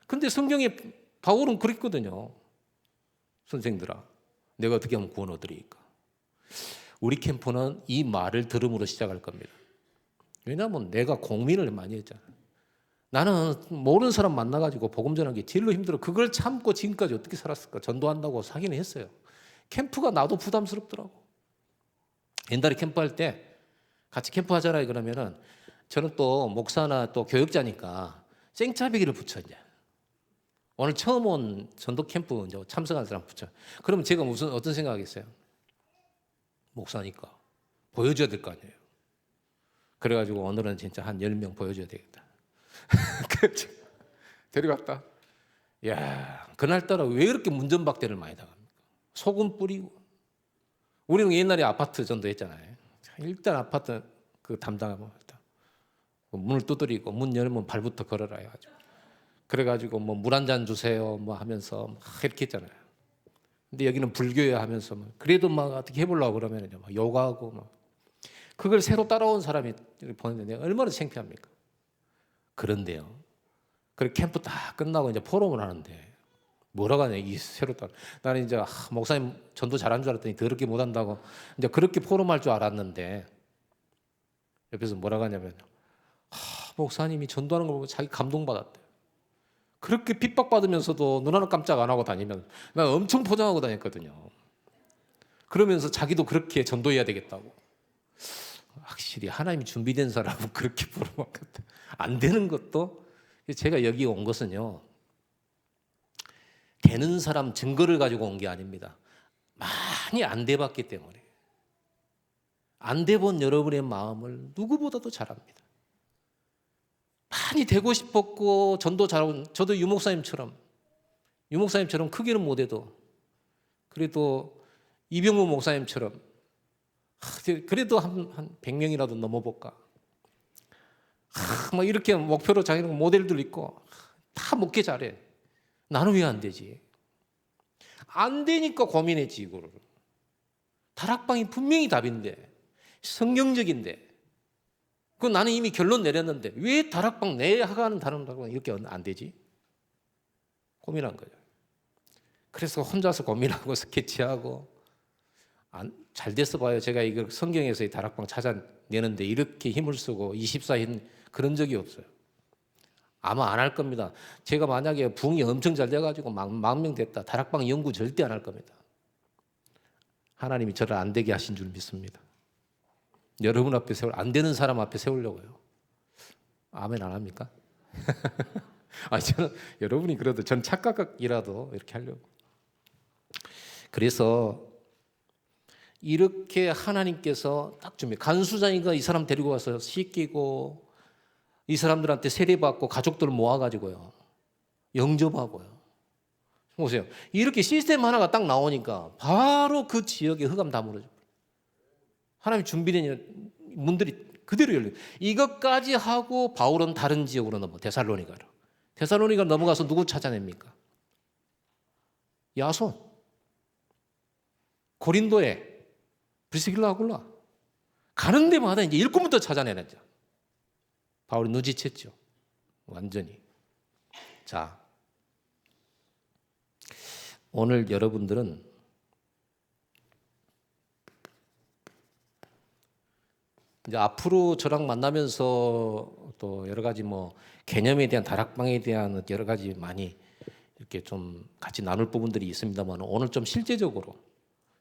근데 성경에 바울은 그랬거든요. 선생들아 내가 어떻게 하면 구원 얻으리까? 우리 캠프는 이 말을 들음으로 시작할 겁니다. 왜냐하면 내가 고민을 많이 했잖아요. 나는 모르는 사람 만나가지고 복음 전하는 게 제일로 힘들어. 그걸 참고 지금까지 어떻게 살았을까? 전도한다고 사기는 했어요. 캠프가 나도 부담스럽더라고. 옛날에 캠프할 때 같이 캠프하잖아요. 그러면은 저는 또 목사나 또 교역자니까 쌩짜배기를 붙여 이제. 오늘 처음 온 전도 캠프 이제 참석한 사람 붙여. 그러면 제가 어떤 생각하겠어요? 목사니까 보여줘야 될 거 아니에요. 그래가지고 오늘은 진짜 한 10명 보여줘야 되겠다. 데려갔다. 야, 그날따라 왜 이렇게 문전박대를 많이 당합니까? 소금 뿌리고. 우리는 옛날에 아파트 전도했잖아요. 일단 아파트 그 담당하면 문을 두드리고 문 열면 발부터 걸어라 해가지고. 그래가지고 뭐 물 한 잔 주세요 뭐 하면서 막 이렇게 했잖아요. 근데 여기는 불교에 하면서 막 그래도 막 어떻게 해보려고 그러면 막 요가하고 막 그걸 새로 따라온 사람이 보는데 내가 얼마나 창피합니까? 그런데요. 그리고 캠프 다 끝나고 이제 포럼을 하는데 뭐라고 하냐 이 새로 따라. 나는 이제 목사님 전도 잘한 줄 알았더니 더럽게 못한다고 이제 그렇게 포럼할 줄 알았는데 옆에서 뭐라고 하냐면 목사님이 전도하는 걸 보고 자기 감동받았대. 그렇게 핍박받으면서도 눈 하나 깜짝 안 하고 다니면 나 엄청 포장하고 다녔거든요. 그러면서 자기도 그렇게 전도해야 되겠다고. 확실히 하나님이 준비된 사람은 그렇게 부르면 안 되는 것도 제가 여기 온 것은요. 되는 사람 증거를 가지고 온 게 아닙니다. 많이 안 돼봤기 때문에. 안 돼본 여러분의 마음을 누구보다도 잘 압니다. 많이 되고 싶었고 전도 잘하고 저도 유목사님처럼 크게는 못해도 그래도 이병무 목사님처럼 그래도 한 100명이라도 넘어볼까 막 이렇게 목표로 자기는 모델들 있고 다 목회 잘해. 나는 왜 안 되지? 안 되니까 고민했지 이거를. 다락방이 분명히 답인데 성경적인데 그 나는 이미 결론 내렸는데 왜 다락방 내 하가는 다른 다락방 이렇게 안 되지? 고민한 거예요. 그래서 혼자서 고민하고 스케치하고 잘 됐어 봐요. 제가 이거 성경에서 이 다락방 찾아내는데 이렇게 힘을 쓰고 24인 그런 적이 없어요. 아마 안 할 겁니다. 제가 만약에 부흥이 엄청 잘 돼가지고 만명 됐다. 다락방 연구 절대 안 할 겁니다. 하나님이 저를 안 되게 하신 줄 믿습니다. 여러분 앞에 안 되는 사람 앞에 세우려고요. 아멘 안 합니까? 저는 여러분이 그래도 전 착각이라도 이렇게 하려고. 그래서 이렇게 하나님께서 딱 준비. 간수장이가 이 사람 데리고 와서 씻기고 이 사람들한테 세례받고 가족들을 모아가지고요 영접하고요. 보세요. 이렇게 시스템 하나가 딱 나오니까 바로 그 지역에 흑암 다 무너져. 하나님 준비된 문들이 그대로 열려. 이것까지 하고 바울은 다른 지역으로 넘어 데살로니가로. 데살로니가 넘어가서 누구 찾아냅니까? 야손. 고린도에 브리스길라 아굴라. 가는 데마다 이제 일꾼부터 찾아내죠. 바울이 누지쳤죠. 완전히. 자, 오늘 여러분들은 이제 앞으로 저랑 만나면서 또 여러 가지 뭐 개념에 대한 다락방에 대한 여러 가지 많이 이렇게 좀 같이 나눌 부분들이 있습니다만 오늘 좀 실제적으로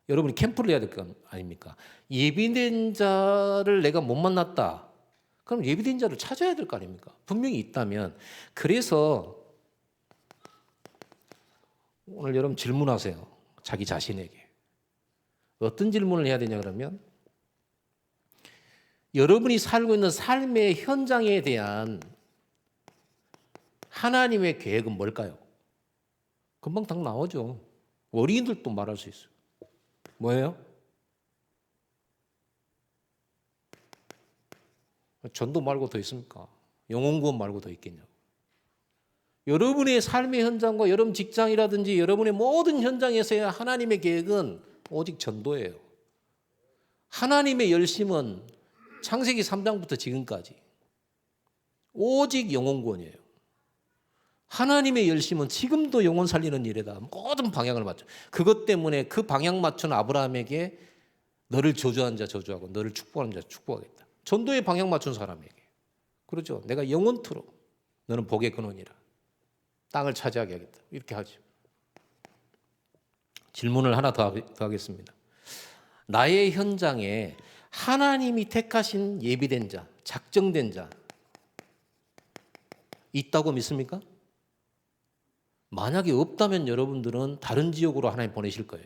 여러분이 캠프를 해야 될 거 아닙니까? 예비된 자를 내가 못 만났다. 그럼 예비된 자를 찾아야 될 거 아닙니까? 분명히 있다면. 그래서 오늘 여러분 질문하세요. 자기 자신에게. 어떤 질문을 해야 되냐 그러면 여러분이 살고 있는 삶의 현장에 대한 하나님의 계획은 뭘까요? 금방 딱 나오죠. 어린이들도 말할 수 있어요. 뭐예요? 전도 말고 더 있습니까? 영혼구원 말고 더 있겠냐고. 여러분의 삶의 현장과 여러분 직장이라든지 여러분의 모든 현장에서의 하나님의 계획은 오직 전도예요. 하나님의 열심은 창세기 3장부터 지금까지 오직 영혼구원이에요. 하나님의 열심은 지금도 영혼 살리는 일에다 모든 방향을 맞춰. 그것 때문에 그 방향 맞춘 아브라함에게 너를 저주한 자 저주하고 너를 축복하는 자 축복하겠다. 전도의 방향 맞춘 사람에게. 그렇죠. 내가 영원토록 너는 복의 근원이라. 땅을 차지하게 하겠다. 이렇게 하죠. 질문을 하나 더 하겠습니다. 나의 현장에 하나님이 택하신 예비된 자, 작정된 자 있다고 믿습니까? 만약에 없다면 여러분들은 다른 지역으로 하나님 보내실 거예요.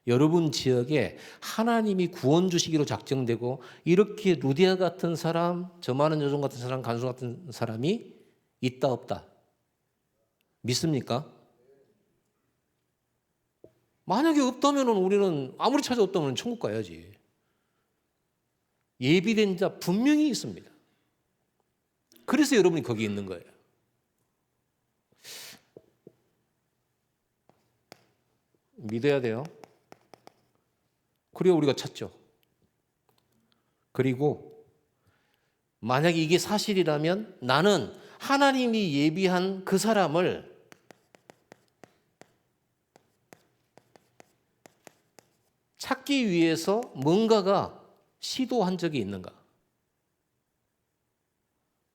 여러분 지역에 하나님이 구원 주시기로 작정되고 이렇게 루디아 같은 사람, 저 많은 여종 같은 사람, 간수 같은 사람이 있다 없다. 믿습니까? 만약에 없다면 우리는 아무리 찾아 없다면 천국 가야지. 예비된 자 분명히 있습니다. 그래서 여러분이 거기 있는 거예요. 믿어야 돼요. 그리고 우리가 찾죠. 그리고 만약에 이게 사실이라면 나는 하나님이 예비한 그 사람을 찾기 위해서 뭔가가 시도한 적이 있는가?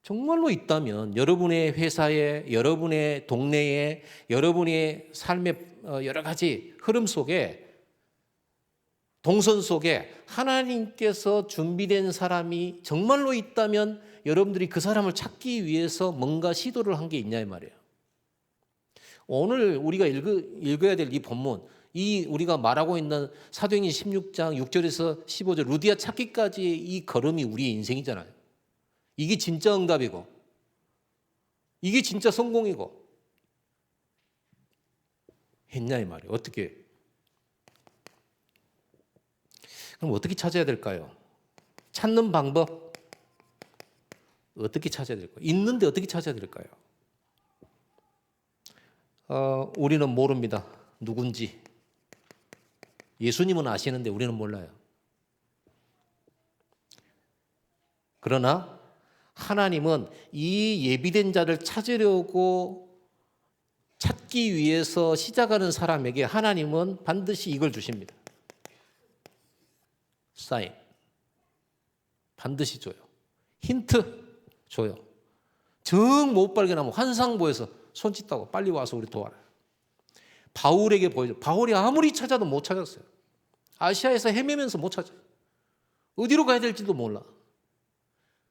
정말로 있다면 여러분의 회사에, 여러분의 동네에, 여러분의 삶의 여러 가지 흐름 속에 동선 속에 하나님께서 준비된 사람이 정말로 있다면 여러분들이 그 사람을 찾기 위해서 뭔가 시도를 한 게 있냐 이 말이에요. 오늘 우리가 읽어야 될 이 본문, 이 우리가 말하고 있는 사도행전 16장 6절에서 15절 루디아 찾기까지의 이 걸음이 우리의 인생이잖아요. 이게 진짜 응답이고 이게 진짜 성공이고 했냐 이 말이에요. 어떻게? 그럼 어떻게 찾아야 될까요? 찾는 방법 어떻게 찾아야 될까요? 있는데 어떻게 찾아야 될까요? 우리는 모릅니다. 누군지. 예수님은 아시는데 우리는 몰라요. 그러나 하나님은 이 예비된 자를 찾으려고 찾기 위해서 시작하는 사람에게 하나님은 반드시 이걸 주십니다. 사인. 반드시 줘요. 힌트 줘요. 정 못 발견하면 환상 보여서 손짓하고 빨리 와서 우리 도와라. 바울에게 보여줘. 바울이 아무리 찾아도 못 찾았어요. 아시아에서 헤매면서 못 찾아요. 어디로 가야 될지도 몰라.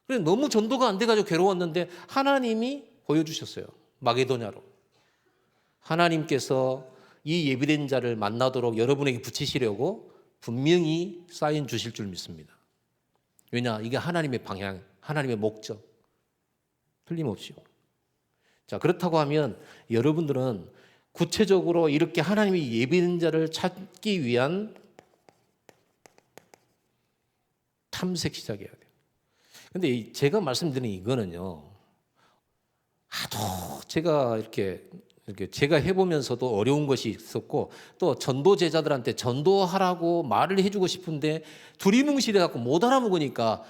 그래 너무 전도가 안 돼가지고 괴로웠는데 하나님이 보여주셨어요. 마게도냐로. 하나님께서 이 예비된 자를 만나도록 여러분에게 붙이시려고 분명히 사인 주실 줄 믿습니다. 왜냐? 이게 하나님의 방향, 하나님의 목적. 틀림없이요. 자, 그렇다고 하면 여러분들은 구체적으로 이렇게 하나님이 예비된 자를 찾기 위한 탐색 시작해야 돼요. 근데 제가 말씀드린 이거는요. 하도 제가 이렇게 제가 해보면서도 어려운 것이 있었고 또 전도 제자들한테 전도하라고 말을 해주고 싶은데 두리뭉실해 갖고 못 알아먹으니까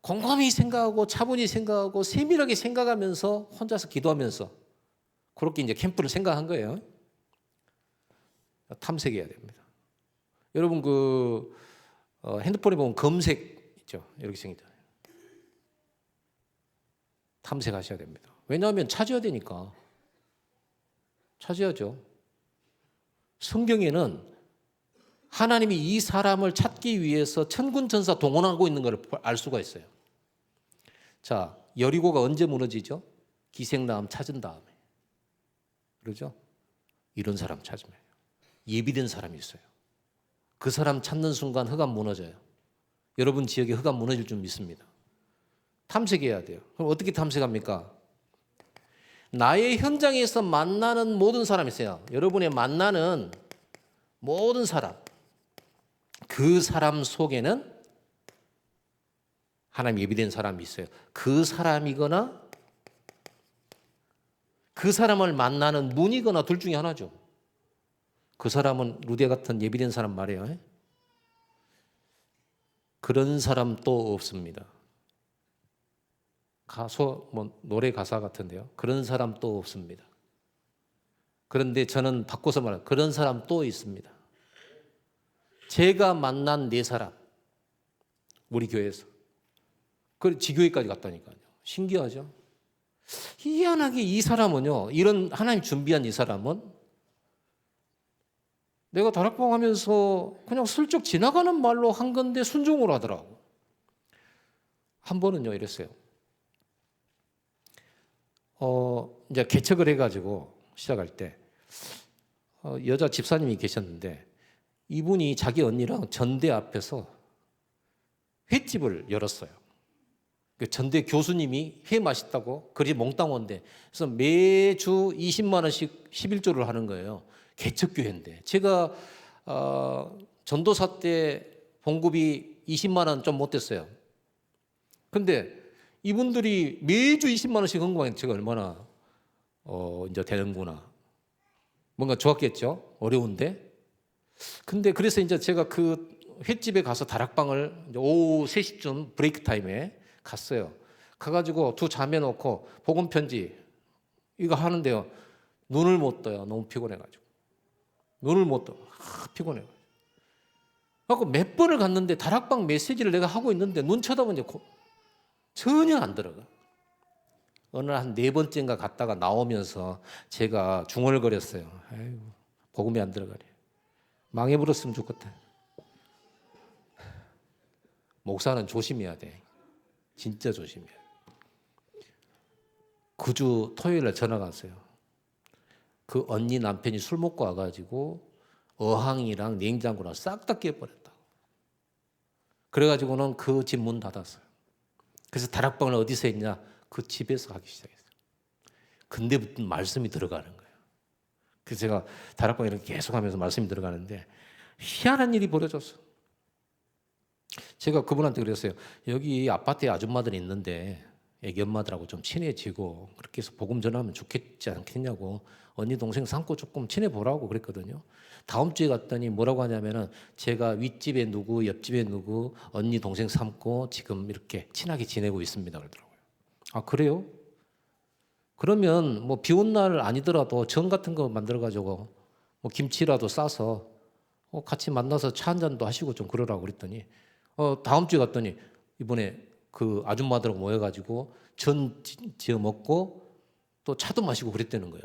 곰곰이 생각하고 차분히 생각하고 세밀하게 생각하면서 혼자서 기도하면서 그렇게 이제 캠프를 생각한 거예요. 탐색해야 됩니다. 여러분 핸드폰에 보면 검색 있죠. 이렇게 생기잖아요. 탐색하셔야 됩니다. 왜냐하면 찾아야 되니까. 찾아야죠. 성경에는 하나님이 이 사람을 찾기 위해서 천군 천사 동원하고 있는 걸 알 수가 있어요. 자, 여리고가 언제 무너지죠? 기생나움 찾은 다음에. 그러죠? 이런 사람 찾으면 예비된 사람이 있어요. 그 사람 찾는 순간 흑암 무너져요. 여러분 지역에 흑암 무너질 줄 믿습니다. 탐색해야 돼요. 그럼 어떻게 탐색합니까? 나의 현장에서 만나는 모든 사람이 있어요. 여러분의 만나는 모든 사람. 그 사람 속에는 하나님 예비된 사람이 있어요. 그 사람이거나 그 사람을 만나는 문이거나 둘 중에 하나죠. 그 사람은 루데 같은 예비된 사람 말이에요. 그런 사람 또 없습니다. 노래 가사 같은데요. 그런 사람 또 없습니다. 그런데 저는 바꿔서 말해요. 그런 사람 또 있습니다. 제가 만난 네 사람, 우리 교회에서. 그 지교회까지 갔다니까요. 신기하죠? 희한하게 이 사람은요, 이런 하나님 준비한 이 사람은 내가 다락방 하면서 그냥 슬쩍 지나가는 말로 한 건데 순종을 하더라고. 한 번은요, 이랬어요. 이제 개척을 해가지고 시작할 때, 여자 집사님이 계셨는데, 이분이 자기 언니랑 전대 앞에서 횟집을 열었어요. 그 전대 교수님이 회 맛있다고 그리 몽땅 온대. 그래서 매주 20만 원씩 11조를 하는 거예요. 개척교회인데. 제가 전도사 때 봉급이 20만 원 좀 못 됐어요. 근데 이분들이 매주 20만 원씩 헌금하니까 제가 얼마나 이제 되는구나. 뭔가 좋았겠죠. 어려운데. 근데 그래서 이제 제가 그 횟집에 가서 다락방을 이제 오후 3시쯤 브레이크 타임에 갔어요. 가가지고 두 자매 놓고 복음 편지 이거 하는데요. 눈을 못 떠요. 너무 피곤해가지고. 눈을 못 떠. 피곤해가지고. 그래서 몇 번을 갔는데 다락방 메시지를 내가 하고 있는데 눈 쳐다보니 전혀 안 들어가. 어느 한 4번째인가 갔다가 나오면서 제가 중얼거렸어요. 아이고, 복음이 안 들어가래. 망해버렸으면 좋겠다. 목사는 조심해야 돼. 진짜 조심해야 돼. 9주 토요일에 전화가 왔어요. 그 언니 남편이 술 먹고 와가지고 어항이랑 냉장고랑 싹 다 깨버렸다고. 그래가지고는 그 집 문 닫았어요. 그래서 다락방을 어디서 했냐? 그 집에서 하기 시작했어요. 근데부터 말씀이 들어가는 거예요. 그래서 제가 다락방에 이렇게 계속 하면서 말씀이 들어가는데 희한한 일이 벌어졌어. 제가 그분한테 그랬어요. 여기 아파트에 아줌마들이 있는데 애기 엄마들하고 좀 친해지고 그렇게 해서 복음 전하면 좋겠지 않겠냐고 언니 동생 삼고 조금 친해보라고 그랬거든요. 다음 주에 갔더니 뭐라고 하냐면은 제가 윗집에 누구 옆집에 누구 언니 동생 삼고 지금 이렇게 친하게 지내고 있습니다 그러더라고요. 아 그래요? 그러면 뭐 비 온 날 아니더라도 전 같은 거 만들어 가지고 뭐 김치라도 싸서 같이 만나서 차 한 잔도 하시고 좀 그러라고 그랬더니 다음 주에 갔더니 이번에 그 아줌마들하고 모여가지고 전 지어 먹고 또 차도 마시고 그랬다는 거예요.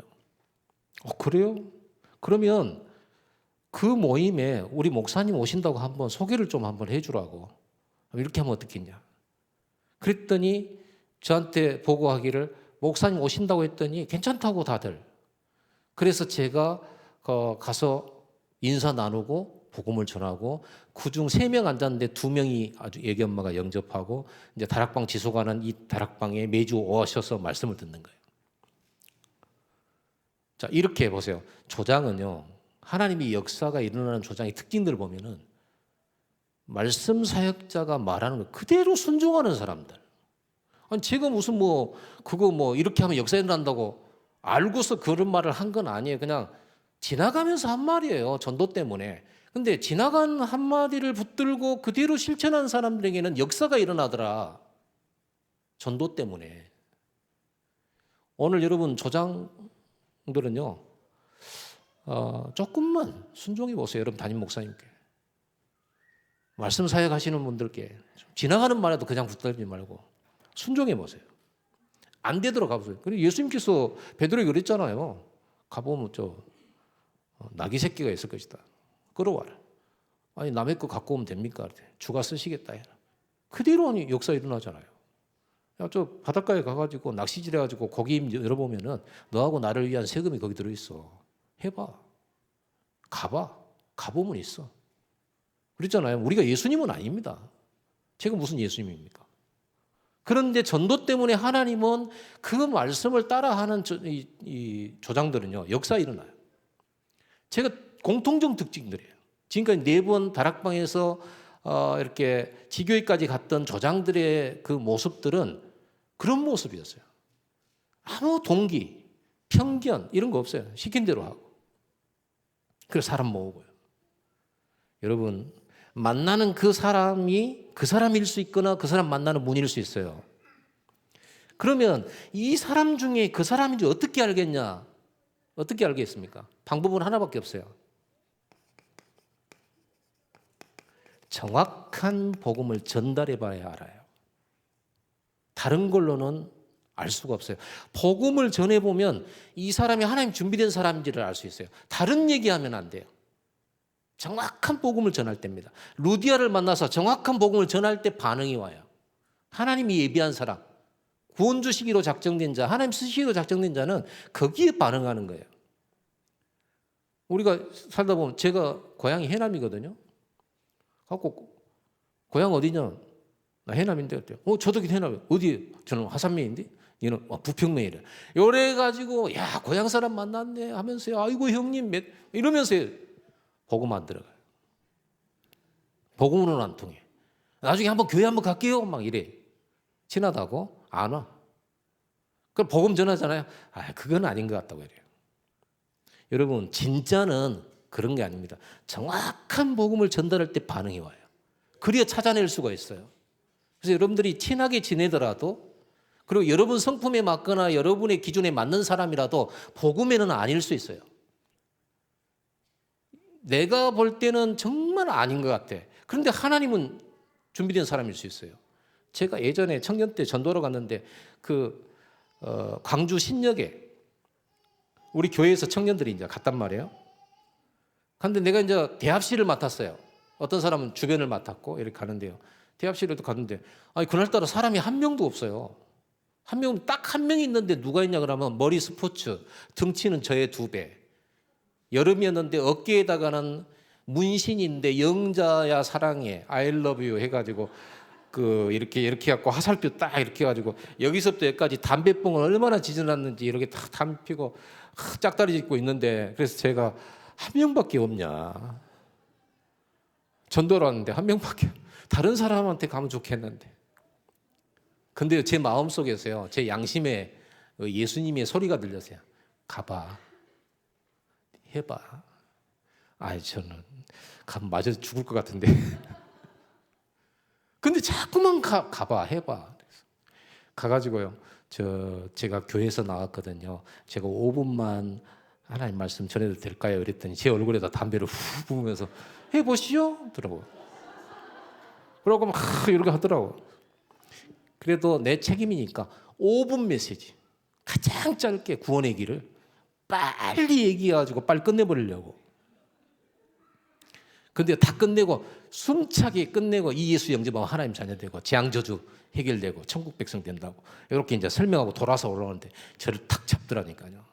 그래요? 그러면 그 모임에 우리 목사님 오신다고 한번 소개를 좀 한번 해주라고. 이렇게 하면 어떻겠냐. 그랬더니 저한테 보고하기를 목사님 오신다고 했더니 괜찮다고 다들. 그래서 제가 가서 인사 나누고 복음을 전하고 그중 3명 앉았는데 2명이 아주 애기 엄마가 영접하고 이제 다락방 지속하는 이 다락방에 매주 오셔서 말씀을 듣는 거예요. 자, 이렇게 보세요. 조장은요. 하나님의 역사가 일어나는 조장의 특징들을 보면은 말씀 사역자가 말하는 거 그대로 순종하는 사람들. 아니 제가 무슨 그거 이렇게 하면 역사 일어난다고 알고서 그런 말을 한 건 아니에요. 그냥 지나가면서 한 말이에요. 전도 때문에. 근데 지나간 한마디를 붙들고 그대로 실천한 사람들에게는 역사가 일어나더라. 전도 때문에. 오늘 여러분 조장들은요. 조금만 순종해 보세요. 여러분 담임 목사님께. 말씀 사역하시는 분들께 지나가는 말에도 그냥 붙들지 말고 순종해 보세요. 안 되도록 가보세요. 그리고 예수님께서 베드로에게 그랬잖아요. 가보면 나귀 새끼가 있을 것이다. 끌어와라. 아니 남의 거 갖고 오면 됩니까? 주가 쓰시겠다 해라. 그대로 하니 역사 일어나잖아요. 야, 저 바닷가에 가가지고 낚시질 해가지고 고기 열어보면은 너하고 나를 위한 세금이 거기 들어있어. 해봐. 가봐. 가보면 있어. 그랬잖아요. 우리가 예수님은 아닙니다. 제가 무슨 예수님입니까? 그런데 전도 때문에 하나님은 그 말씀을 따라하는 이 조장들은요. 역사 일어나요. 제가 공통적 특징들이에요. 지금까지 4번 다락방에서 이렇게 지교회까지 갔던 조장들의 그 모습들은 그런 모습이었어요. 아무 동기, 편견 이런 거 없어요. 시킨 대로 하고. 그래서 사람 모으고요. 여러분 만나는 그 사람이 그 사람일 수 있거나 그 사람 만나는 분일 수 있어요. 그러면 이 사람 중에 그 사람인지 어떻게 알겠냐? 어떻게 알겠습니까? 방법은 하나밖에 없어요. 정확한 복음을 전달해 봐야 알아요. 다른 걸로는 알 수가 없어요. 복음을 전해보면 이 사람이 하나님 준비된 사람인지를 알 수 있어요. 다른 얘기하면 안 돼요. 정확한 복음을 전할 때입니다. 루디아를 만나서 정확한 복음을 전할 때 반응이 와요. 하나님이 예비한 사람, 구원 주시기로 작정된 자, 하나님 쓰시기로 작정된 자는 거기에 반응하는 거예요. 우리가 살다 보면 제가 고향이 해남이거든요. 갖고 고향 어디냐? 나 해남인데 어때요? 저도 해남이에요. 어디? 저는 화산면인데 얘는 부평면이래. 요래 가지고 야 고향 사람 만났네 하면서요. 아이고 형님 이러면서 복음 안 들어가요. 복음으로는 안 통해. 나중에 한번 교회 한번 갈게요. 막 이래. 친하다고 안 와. 그럼 복음 전하잖아요. 그건 아닌 것 같다고 이래요. 여러분 진짜는 그런 게 아닙니다. 정확한 복음을 전달할 때 반응이 와요. 그래야 찾아낼 수가 있어요. 그래서 여러분들이 친하게 지내더라도 그리고 여러분 성품에 맞거나 여러분의 기준에 맞는 사람이라도 복음에는 아닐 수 있어요. 내가 볼 때는 정말 아닌 것 같아. 그런데 하나님은 준비된 사람일 수 있어요. 제가 예전에 청년 때 전도로 갔는데 광주 신역에 우리 교회에서 청년들이 이제 갔단 말이에요. 근데 내가 이제 대합실을 맡았어요. 어떤 사람은 주변을 맡았고 이렇게 가는데요. 대합실에도 갔는데 그날따라 사람이 한 명도 없어요. 한 명, 딱 한 명이 있는데 누가 있냐 그러면 머리 스포츠, 등치는 저의 2배. 여름이었는데 어깨에다가는 문신인데 영자야 사랑해, I love you 해가지고 이렇게 갖고 화살표 딱 이렇게 해가지고 여기서부터 여기까지 담배뽕을 얼마나 지져놨는지 이렇게 딱 담배 피고 짝다리 짚고 있는데 그래서 제가 한 명밖에 없냐. 전도를 왔는데 한 명밖에 다른 사람한테 가면 좋겠는데 근데 제 마음속에서요, 제 양심에 예수님의 소리가 들렸어요. 가봐, 해봐. 아이, 저는 가면 맞아 죽을 것 같은데. 근데 자꾸만 가봐, 해봐. 가가지고요, 제가 교회에서 나왔거든요. 제가 5분만 하나님 말씀 전해도 될까요? 그랬더니 제 얼굴에다 담배를 후 부으면서 해보시오? 더라고. 그러고 막 이렇게 하더라고. 그래도 내 책임이니까 5분 메시지, 가장 짧게 구원의 길을 빨리 얘기해가지고 빨리 끝내버리려고. 근데 다 끝내고 숨차게 끝내고 이 예수 영접하면 하나님 자녀 되고 재앙 저주 해결되고 천국 백성 된다고 이렇게 이제 설명하고 돌아서 올라오는데 저를 탁 잡더라니까요.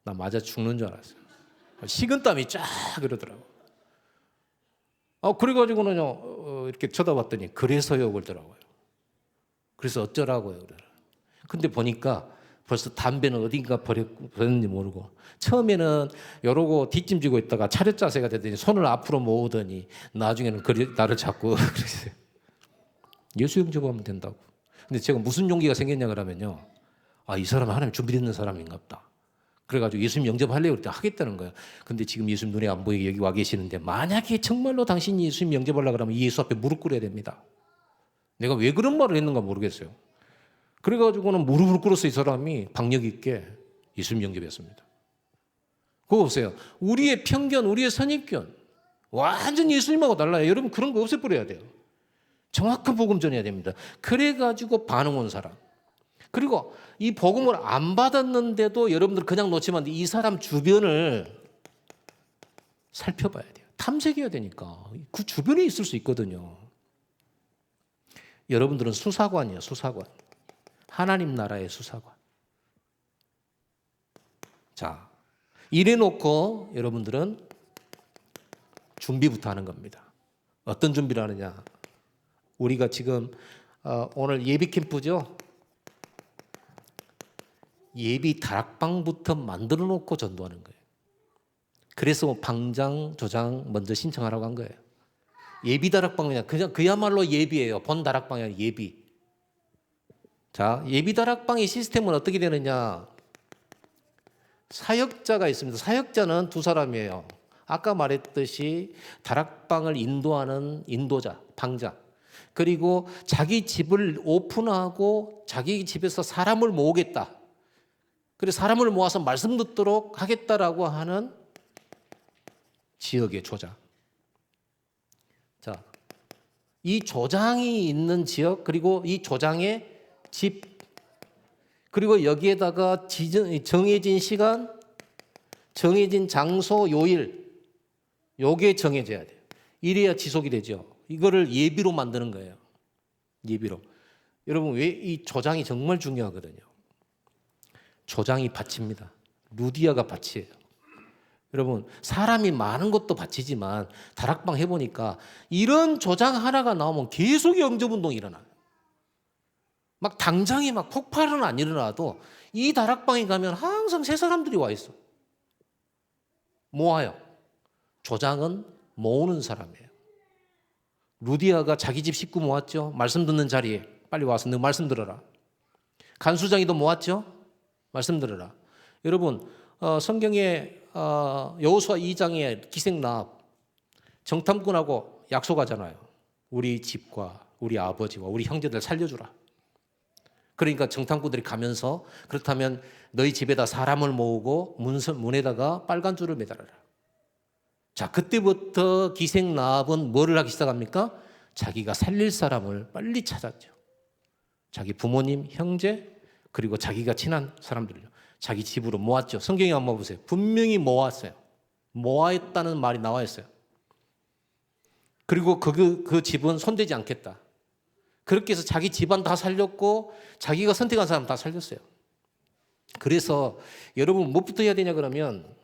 나 맞아 죽는 줄 알았어요. 식은땀이 쫙 그러더라고. 그래가지고는요, 이렇게 쳐다봤더니 그래서요 그러더라고요. 그래서 어쩌라고요. 근데 보니까 벌써 담배는 어딘가 버렸는지 모르고, 처음에는 이러고 뒷짐지고 있다가 차렷 자세가 되더니 손을 앞으로 모으더니 나중에는 나를 잡고 그랬어요. 예수 영접하면 된다고. 근데 제가 무슨 용기가 생겼냐 그러면요, 이 사람은 하나님 준비되는 사람인가 보다. 그래가지고 예수님 영접하려고 그랬더니 하겠다는 거예요. 근데 지금 예수님 눈에 안 보이게 여기 와 계시는데, 만약에 정말로 당신이 예수님 영접하려고 그러면 이 예수 앞에 무릎 꿇어야 됩니다. 내가 왜 그런 말을 했는가 모르겠어요. 그래가지고는 무릎을 꿇어서 이 사람이 박력 있게 예수님 영접했습니다. 그거 보세요. 우리의 편견, 우리의 선입견 완전 예수님하고 달라요. 여러분 그런 거 없애버려야 돼요. 정확한 복음 전해야 됩니다. 그래가지고 반응 온 사람, 그리고 이 복음을 안 받았는데도 여러분들 그냥 놓치면 안 돼. 이 사람 주변을 살펴봐야 돼요. 탐색해야 되니까. 그 주변에 있을 수 있거든요. 여러분들은 수사관이에요. 수사관. 하나님 나라의 수사관. 자, 이래놓고 여러분들은 준비부터 하는 겁니다. 어떤 준비를 하느냐? 우리가 지금 오늘 예비 캠프죠? 예비 다락방부터 만들어 놓고 전도하는 거예요. 그래서 방장, 조장 먼저 신청하라고 한 거예요. 예비 다락방이냐? 그냥 그야말로 예비예요. 본 다락방이 아니라 예비. 자, 예비 다락방의 시스템은 어떻게 되느냐? 사역자가 있습니다. 사역자는 두 사람이에요. 아까 말했듯이 다락방을 인도하는 인도자, 방장. 그리고 자기 집을 오픈하고 자기 집에서 사람을 모으겠다. 그래서 사람을 모아서 말씀 듣도록 하겠다라고 하는 지역의 조장. 자, 이 조장이 있는 지역, 그리고 이 조장의 집, 그리고 여기에다가 정해진 시간, 정해진 장소, 요일, 요게 정해져야 돼요. 이래야 지속이 되죠. 이거를 예비로 만드는 거예요. 예비로. 여러분, 왜 이 조장이 정말 중요하거든요. 조장이 밭입니다. 루디아가 밭이에요. 여러분, 사람이 많은 것도 밭이지만 다락방 해보니까 이런 조장 하나가 나오면 계속 영접운동이 일어나요. 막 당장에 막 폭발은 안 일어나도 이 다락방에 가면 항상 새 사람들이 와 있어. 모아요. 조장은 모으는 사람이에요. 루디아가 자기 집 식구 모았죠. 말씀 듣는 자리에 빨리 와서 너 말씀 들어라. 간수장이도 모았죠. 말씀 들어라. 여러분, 성경에 여호수아 2장에 기생나합 정탐꾼하고 약속하잖아요. 우리 집과 우리 아버지와 우리 형제들 살려주라. 그러니까 정탐꾼들이 가면서 그렇다면 너희 집에다 사람을 모으고 문에다가 빨간 줄을 매달아라. 자, 그때부터 기생나합은 뭐를 하기 시작합니까? 자기가 살릴 사람을 빨리 찾았죠. 자기 부모님, 형제, 그리고 자기가 친한 사람들을요. 자기 집으로 모았죠. 성경에 한번 보세요. 분명히 모았어요. 모았다는 말이 나와 있어요. 그리고 그 집은 손대지 않겠다. 그렇게 해서 자기 집안 다 살렸고 자기가 선택한 사람 다 살렸어요. 그래서 여러분 뭐부터 해야 되냐 그러면,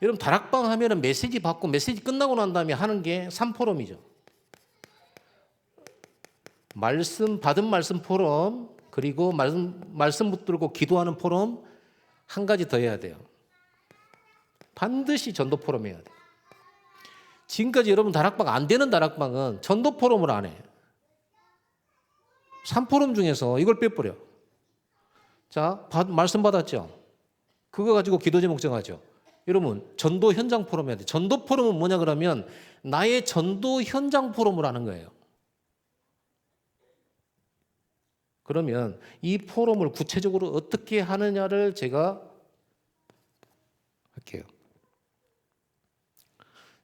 여러분 다락방 하면은 메시지 받고 메시지 끝나고 난 다음에 하는 게 3포럼이죠. 받은 말씀 포럼, 그리고 말씀 붙들고 기도하는 포럼, 한 가지 더 해야 돼요. 반드시 전도 포럼 해야 돼요. 지금까지 여러분 다락방 안 되는 다락방은 전도 포럼을 안 해. 3포럼 중에서 이걸 빼버려. 자, 말씀 받았죠? 그거 가지고 기도 제목 정하죠. 여러분, 전도 현장 포럼 해야 돼. 전도 포럼은 뭐냐 그러면 나의 전도 현장 포럼을 하는 거예요. 그러면 이 포럼을 구체적으로 어떻게 하느냐를 제가 할게요.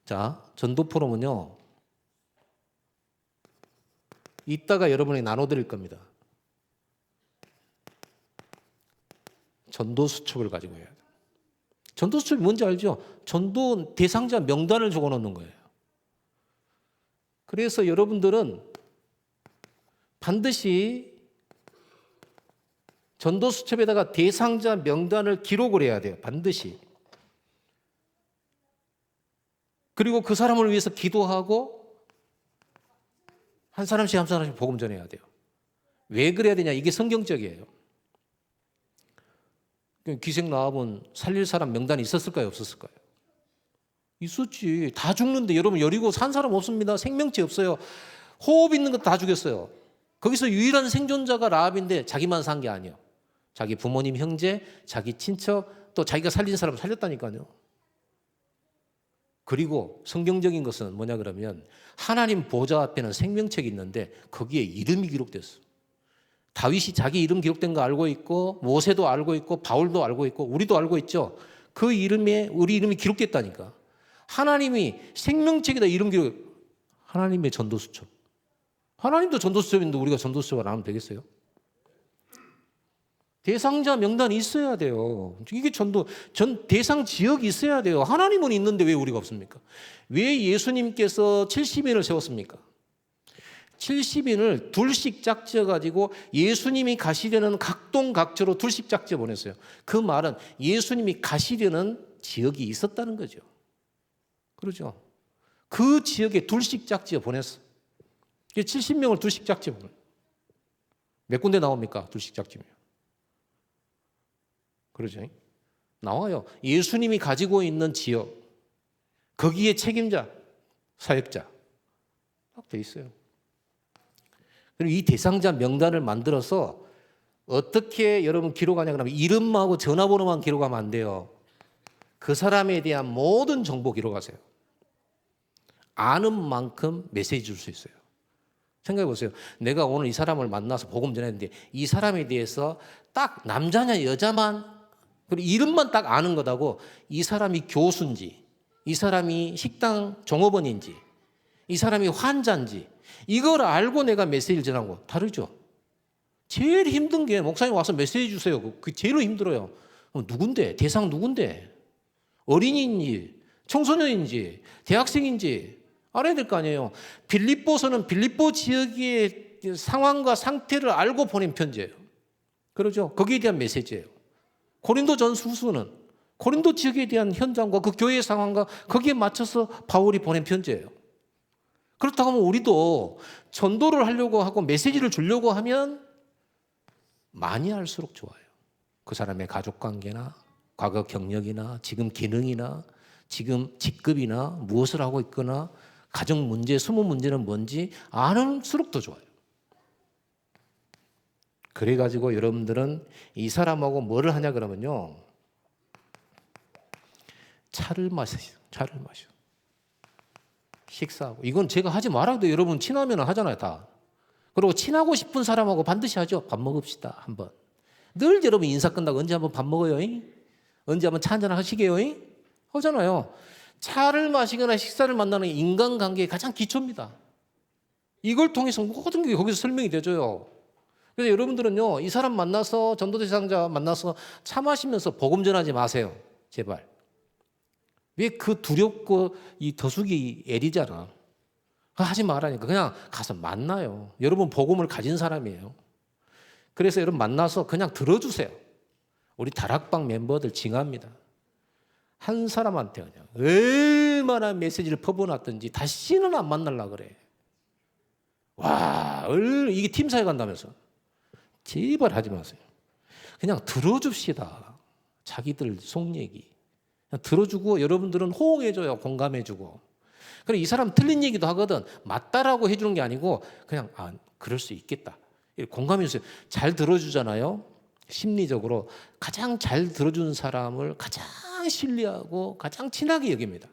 자, 전도 포럼은요, 이따가 여러분이 나눠드릴 겁니다. 전도 수첩을 가지고 해야 돼요. 전도 수첩이 뭔지 알죠? 전도 대상자 명단을 적어 놓는 거예요. 그래서 여러분들은 반드시 전도 수첩에다가 대상자 명단을 기록을 해야 돼요. 반드시. 그리고 그 사람을 위해서 기도하고 한 사람씩 복음 전해야 돼요. 왜 그래야 되냐? 이게 성경적이에요. 기생 나와본 살릴 사람 명단이 있었을까요? 없었을까요? 있었지. 다 죽는데 여러분 여리고 산 사람 없습니다. 생명체 없어요. 호흡 있는 거 다 죽였어요. 거기서 유일한 생존자가 라합인데 자기만 산 게 아니에요. 자기 부모님, 형제, 자기 친척, 또 자기가 살린 사람 살렸다니까요. 그리고 성경적인 것은 뭐냐 그러면 하나님 보좌 앞에는 생명책이 있는데 거기에 이름이 기록됐어. 다윗이 자기 이름 기록된 거 알고 있고 모세도 알고 있고 바울도 알고 있고 우리도 알고 있죠. 그 이름에 우리 이름이 기록됐다니까. 하나님이 생명책에다 이름 기록. 하나님의 전도수첩. 하나님도 전도수첩인데 우리가 전도수첩을 안 하면 되겠어요? 대상자 명단이 있어야 돼요. 이게 대상 지역이 있어야 돼요. 하나님은 있는데 왜 우리가 없습니까? 왜 예수님께서 70인을 세웠습니까? 70인을 둘씩 짝지어 가지고 예수님이 가시려는 각동각처로 둘씩 짝지어 보냈어요. 그 말은 예수님이 가시려는 지역이 있었다는 거죠. 그렇죠? 그 지역에 둘씩 짝지어 보냈어. 70명을 둘씩 짝지어 보냈어요. 몇 군데 나옵니까? 둘씩 짝지면. 그러죠? 나와요. 예수님이 가지고 있는 지역, 거기에 책임자, 사역자 딱 돼 있어요. 그리고 이 대상자 명단을 만들어서 어떻게 여러분 기록하냐 그러면 이름하고 전화번호만 기록하면 안 돼요. 그 사람에 대한 모든 정보 기록하세요. 아는 만큼 메시지 줄 수 있어요. 생각해 보세요. 내가 오늘 이 사람을 만나서 복음 전했는데 이 사람에 대해서 딱 남자냐 여자만 그리고 이름만 딱 아는 거다고 이 사람이 교수인지 이 사람이 식당 종업원인지 이 사람이 환자인지 이걸 알고 내가 메시지를 전한 거 다르죠. 제일 힘든 게 목사님 와서 메시지 주세요. 그게 제일 힘들어요. 누군데? 대상 누군데? 어린이인지 청소년인지 대학생인지 알아야 될 거 아니에요. 빌립보서는 빌립보 지역의 상황과 상태를 알고 보낸 편지예요. 그러죠? 거기에 대한 메시지예요. 고린도전후서는 고린도 지역에 대한 현장과 그 교회의 상황과 거기에 맞춰서 바울이 보낸 편지예요. 그렇다고 하면 우리도 전도를 하려고 하고 메시지를 주려고 하면 많이 할수록 좋아요. 그 사람의 가족관계나 과거 경력이나 지금 기능이나 지금 직급이나 무엇을 하고 있거나 가정 문제, 숨은 문제는 뭔지 아는수록 더 좋아요. 그래가지고 여러분들은 이 사람하고 뭐를 하냐 그러면요. 차를 마셔요. 차를 마셔. 식사하고. 이건 제가 하지 말아도 여러분 친하면 하잖아요, 다. 그리고 친하고 싶은 사람하고 반드시 하죠. 밥 먹읍시다, 한번. 늘 여러분 인사 끝나고 언제 한번 밥 먹어요? 언제 한번 차 한잔 하시게요? 하잖아요. 차를 마시거나 식사를 만나는 인간관계의 가장 기초입니다. 이걸 통해서 모든 게 거기서 설명이 되죠. 그래서 여러분들은요, 이 사람 만나서 전도 대상자 만나서 차 마시면서 복음 전하지 마세요. 제발. 왜 그 두렵고 이 더숙이 애리잖아. 하지 말라니까. 그냥 가서 만나요. 여러분 복음을 가진 사람이에요. 그래서 여러분 만나서 그냥 들어주세요. 우리 다락방 멤버들 징합니다. 한 사람한테 그냥 얼마나 메시지를 퍼부어놨든지 다시는 안 만나려고 그래. 와, 이게 팀사에 간다면서. 제발 하지 마세요. 그냥 들어줍시다. 자기들 속 얘기. 그냥 들어주고 여러분들은 호응해줘요. 공감해주고. 그래 이 사람 틀린 얘기도 하거든. 맞다라고 해주는 게 아니고 그냥 그럴 수 있겠다. 공감해주세요. 잘 들어주잖아요. 심리적으로 가장 잘 들어주는 사람을 가장 신뢰하고 가장 친하게 여깁니다.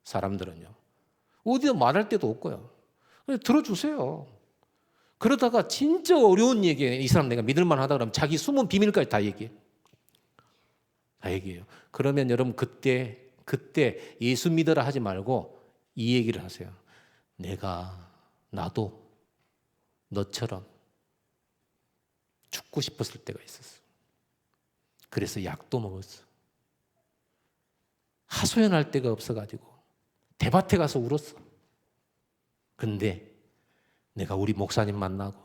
사람들은요. 어디서 말할 데도 없고요. 들어주세요. 그러다가 진짜 어려운 얘기에 이 사람 내가 믿을만 하다 그러면 자기 숨은 비밀까지 다 얘기해. 다 얘기해요. 그러면 여러분 그때 예수 믿으라 하지 말고 이 얘기를 하세요. 나도 너처럼 죽고 싶었을 때가 있었어. 그래서 약도 먹었어. 하소연할 데가 없어가지고 대밭에 가서 울었어. 근데 내가 우리 목사님 만나고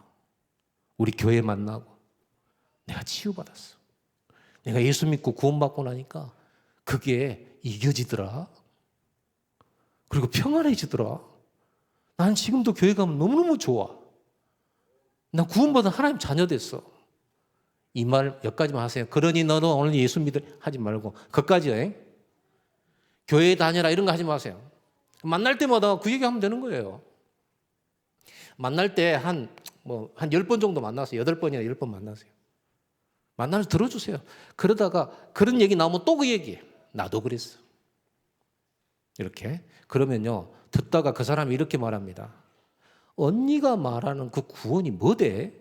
우리 교회 만나고 내가 치유받았어. 내가 예수 믿고 구원받고 나니까 그게 이겨지더라. 그리고 평안해지더라. 난 지금도 교회 가면 너무너무 좋아. 나 구원받은 하나님 자녀 됐어. 이 말 여기까지만 하세요. 그러니 너는 오늘 예수 믿으 하지 말고 그까지요. 교회 다녀라 이런 거 하지 마세요. 만날 때마다 그 얘기하면 되는 거예요. 만날 때 한 10번 정도 만나세요. 8번이나 10번 만나세요. 만나서 들어주세요. 그러다가 그런 얘기 나오면 또 그 얘기해. 나도 그랬어. 이렇게. 그러면요. 듣다가 그 사람이 이렇게 말합니다. 언니가 말하는 그 구원이 뭐대?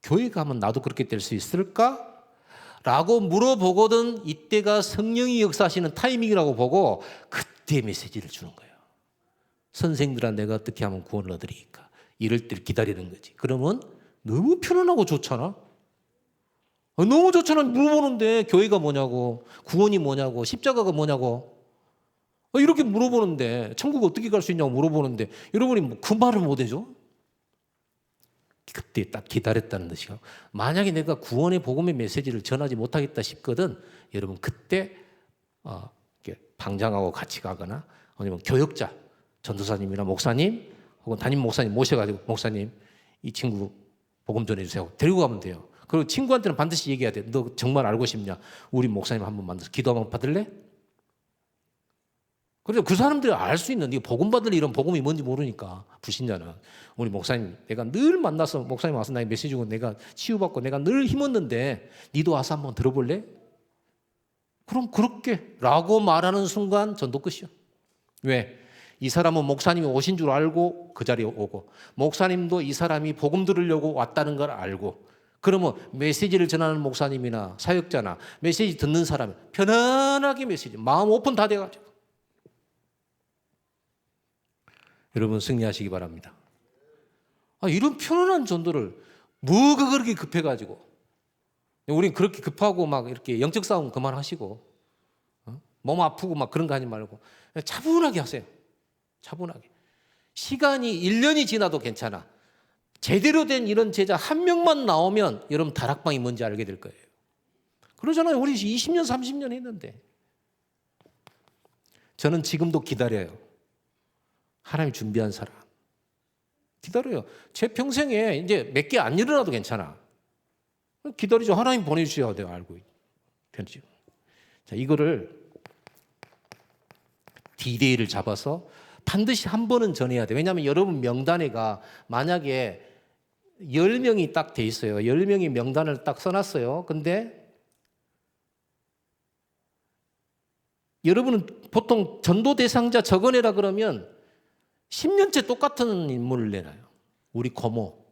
교회 가면 나도 그렇게 될 수 있을까? 라고 물어보거든. 이때가 성령이 역사하시는 타이밍이라고 보고 그때 메시지를 주는 거예요. 선생들아 내가 어떻게 하면 구원을 얻으리까? 이럴 때를 기다리는 거지. 그러면 너무 편안하고 좋잖아. 너무 좋잖아. 물어보는데 교회가 뭐냐고, 구원이 뭐냐고, 십자가가 뭐냐고 이렇게 물어보는데, 천국 어떻게 갈 수 있냐고 물어보는데 여러분이 그 말을 못 해줘? 그때 딱 기다렸다는 뜻이요. 만약에 내가 구원의 복음의 메시지를 전하지 못하겠다 싶거든, 여러분 그때 방장하고 같이 가거나 아니면 교역자, 전도사님이나 목사님 혹은 담임 목사님 모셔가지고 목사님 이 친구 복음 전해주세요. 데리고 가면 돼요. 그리고 친구한테는 반드시 얘기해야 돼. 너 정말 알고 싶냐? 우리 목사님 한번 만나서 기도 한번 받을래? 그래서 그 사람들이 알 수 있는, 네가 복음 받을 이런 복음이 뭔지 모르니까 불신자는 우리 목사님 내가 늘 만나서 목사님 와서 나의 메시지 주고 내가 치유받고 내가 늘 힘었는데 니도 와서 한번 들어볼래? 그럼 그렇게 라고 말하는 순간 전도 끝이요. 왜? 이 사람은 목사님이 오신 줄 알고 그 자리에 오고 목사님도 이 사람이 복음 들으려고 왔다는 걸 알고, 그러면 메시지를 전하는 목사님이나 사역자나 메시지 듣는 사람이 편안하게 메시지 마음 오픈 다 돼가지고 여러분 승리하시기 바랍니다. 이런 편안한 전도를 뭐가 그렇게 급해가지고, 우린 그렇게 급하고 막 이렇게 영적 싸움 그만하시고 몸 아프고 막 그런 거 하지 말고 차분하게 하세요. 차분하게. 시간이 1년이 지나도 괜찮아. 제대로 된 이런 제자 한 명만 나오면 여러분 다락방이 뭔지 알게 될 거예요. 그러잖아요. 우리 20년 30년 했는데. 저는 지금도 기다려요. 하나님이 준비한 사람 기다려요. 제 평생에 이제 몇 개 안 일어나도 괜찮아. 기다리죠. 하나님 보내주셔야 돼요. 알고 편지. 자, 이거를 D-Day를 잡아서 반드시 한 번은 전해야 돼. 왜냐하면 여러분 명단에가 만약에 10명이 딱 돼 있어요. 10명이 명단을 딱 써놨어요. 근데 여러분은 보통 전도 대상자 적어내라 그러면 10년째 똑같은 인물을 내놔요. 우리 고모.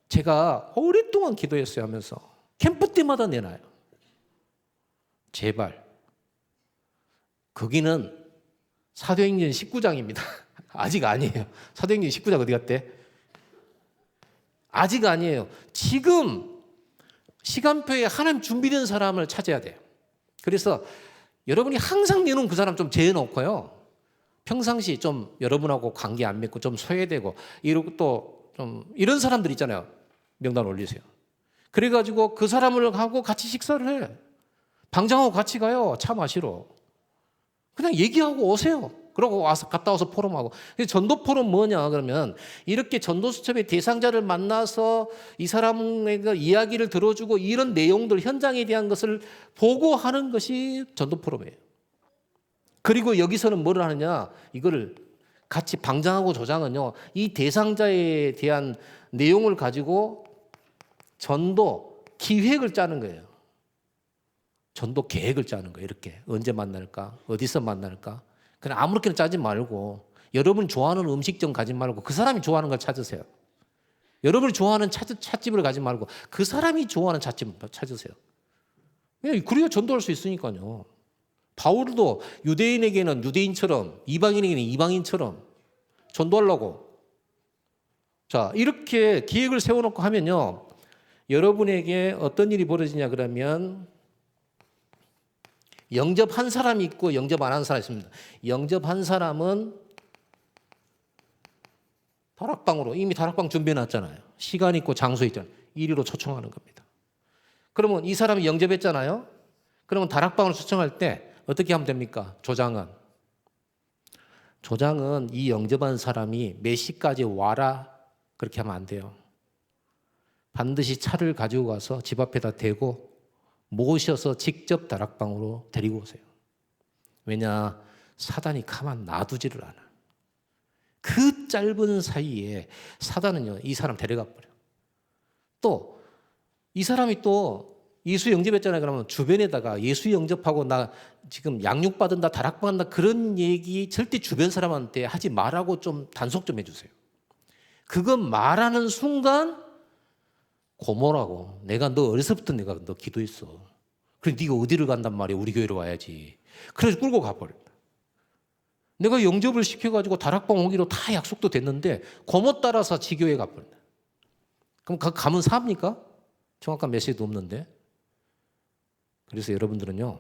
제가 오랫동안 기도했어요 하면서 캠프 때마다 내놔요. 제발. 거기는 사도행전 19장입니다. 아직 아니에요. 사도행전 19장 어디 갔대? 아직 아니에요. 지금 시간표에 하나님 준비된 사람을 찾아야 돼요. 그래서 여러분이 항상 내놓은 그 사람 좀 재놓고요. 평상시 좀 여러분하고 관계 안 맺고 좀 소외되고 이러고 또 좀 이런 사람들 있잖아요. 명단 올리세요. 그래가지고 그 사람을 하고 같이 식사를 해. 방장하고 같이 가요. 차 마시러. 그냥 얘기하고 오세요. 그러고 와서 갔다 와서 포럼하고. 전도 포럼 뭐냐 그러면 이렇게 전도 수첩의 대상자를 만나서 이 사람의 이야기를 들어주고 이런 내용들 현장에 대한 것을 보고하는 것이 전도 포럼이에요. 그리고 여기서는 뭐를 하느냐, 이거를 같이 방장하고 조장은요, 이 대상자에 대한 내용을 가지고 전도 기획을 짜는 거예요. 전도 계획을 짜는 거예요. 이렇게 언제 만날까, 어디서 만날까. 그냥 아무렇게나 짜지 말고 여러분이 좋아하는 음식점 가지 말고 그 사람이 좋아하는 걸 찾으세요. 여러분이 좋아하는 찻집을 가지 말고 그 사람이 좋아하는 찻집을 찾으세요. 그래야 전도할 수 있으니까요. 바울도 유대인에게는 유대인처럼, 이방인에게는 이방인처럼 전도하려고. 자, 이렇게 기획을 세워놓고 하면요, 여러분에게 어떤 일이 벌어지냐 그러면 영접한 사람이 있고 영접 안 한 사람이 있습니다. 영접한 사람은 다락방으로, 이미 다락방 준비해놨잖아요. 시간 있고 장소 있잖아요. 이리로 초청하는 겁니다. 그러면 이 사람이 영접했잖아요. 그러면 다락방으로 초청할 때 어떻게 하면 됩니까? 조장은 이 영접한 사람이 몇 시까지 와라 그렇게 하면 안 돼요. 반드시 차를 가지고 가서 집 앞에다 대고 모셔서 직접 다락방으로 데리고 오세요. 왜냐? 사단이 가만 놔두지를 않아. 그 짧은 사이에 사단은요, 이 사람 데려가 버려. 또 이 사람이 또 예수 영접했잖아요. 그러면 주변에다가 예수 영접하고 나 지금 양육받은다, 다락방한다 그런 얘기 절대 주변 사람한테 하지 말라고 좀 단속 좀 해주세요. 그건 말하는 순간 고모라고. 내가 너 어렸을 때부터 내가 너 기도했어. 그래 네가 어디를 간단 말이야. 우리 교회로 와야지. 그래서 끌고 가버려. 내가 영접을 시켜가지고 다락방 오기로 다 약속도 됐는데 고모 따라서 지교회 가버려. 그럼 가면 삽니까? 정확한 메시지도 없는데. 그래서 여러분들은요,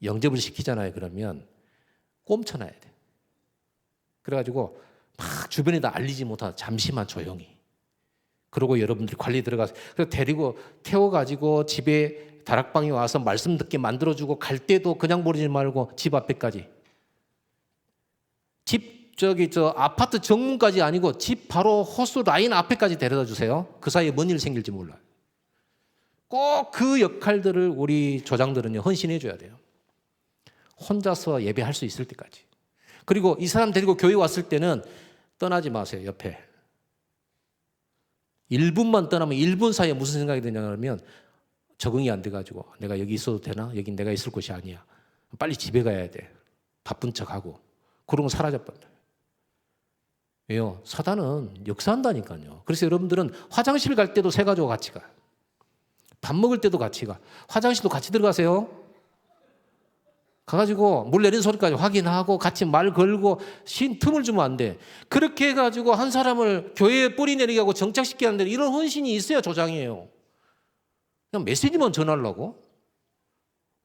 영접을 시키잖아요. 그러면 꼼쳐놔야 돼. 그래가지고 막 주변에다 알리지 못하고 잠시만 조용히. 그러고 여러분들이 관리 들어가서 그래서 데리고 태워가지고 집에 다락방에 와서 말씀 듣게 만들어주고 갈 때도 그냥 버리지 말고 집 앞에까지. 집 저 아파트 정문까지 아니고 집 바로 호수 라인 앞에까지 데려다 주세요. 그 사이에 뭔 일 생길지 몰라요. 꼭 그 역할들을 우리 조장들은요, 헌신해 줘야 돼요. 혼자서 예배할 수 있을 때까지. 그리고 이 사람 데리고 교회 왔을 때는 떠나지 마세요. 옆에 1분만 떠나면 1분 사이에 무슨 생각이 드냐면 적응이 안 돼가지고 내가 여기 있어도 되나? 여긴 내가 있을 곳이 아니야. 빨리 집에 가야 돼. 바쁜 척하고. 그러면 사라져버려. 왜요? 사단은 역사한다니까요. 그래서 여러분들은 화장실 갈 때도 새 가지고 같이 가요. 밥 먹을 때도 같이 가. 화장실도 같이 들어가세요. 가가지고 물 내리는 소리까지 확인하고 같이 말 걸고 쉰 틈을 주면 안 돼. 그렇게 해가지고 한 사람을 교회에 뿌리 내리게 하고 정착시키게 하는 데 이런 헌신이 있어야 조장이에요. 그냥 메시지만 전하려고?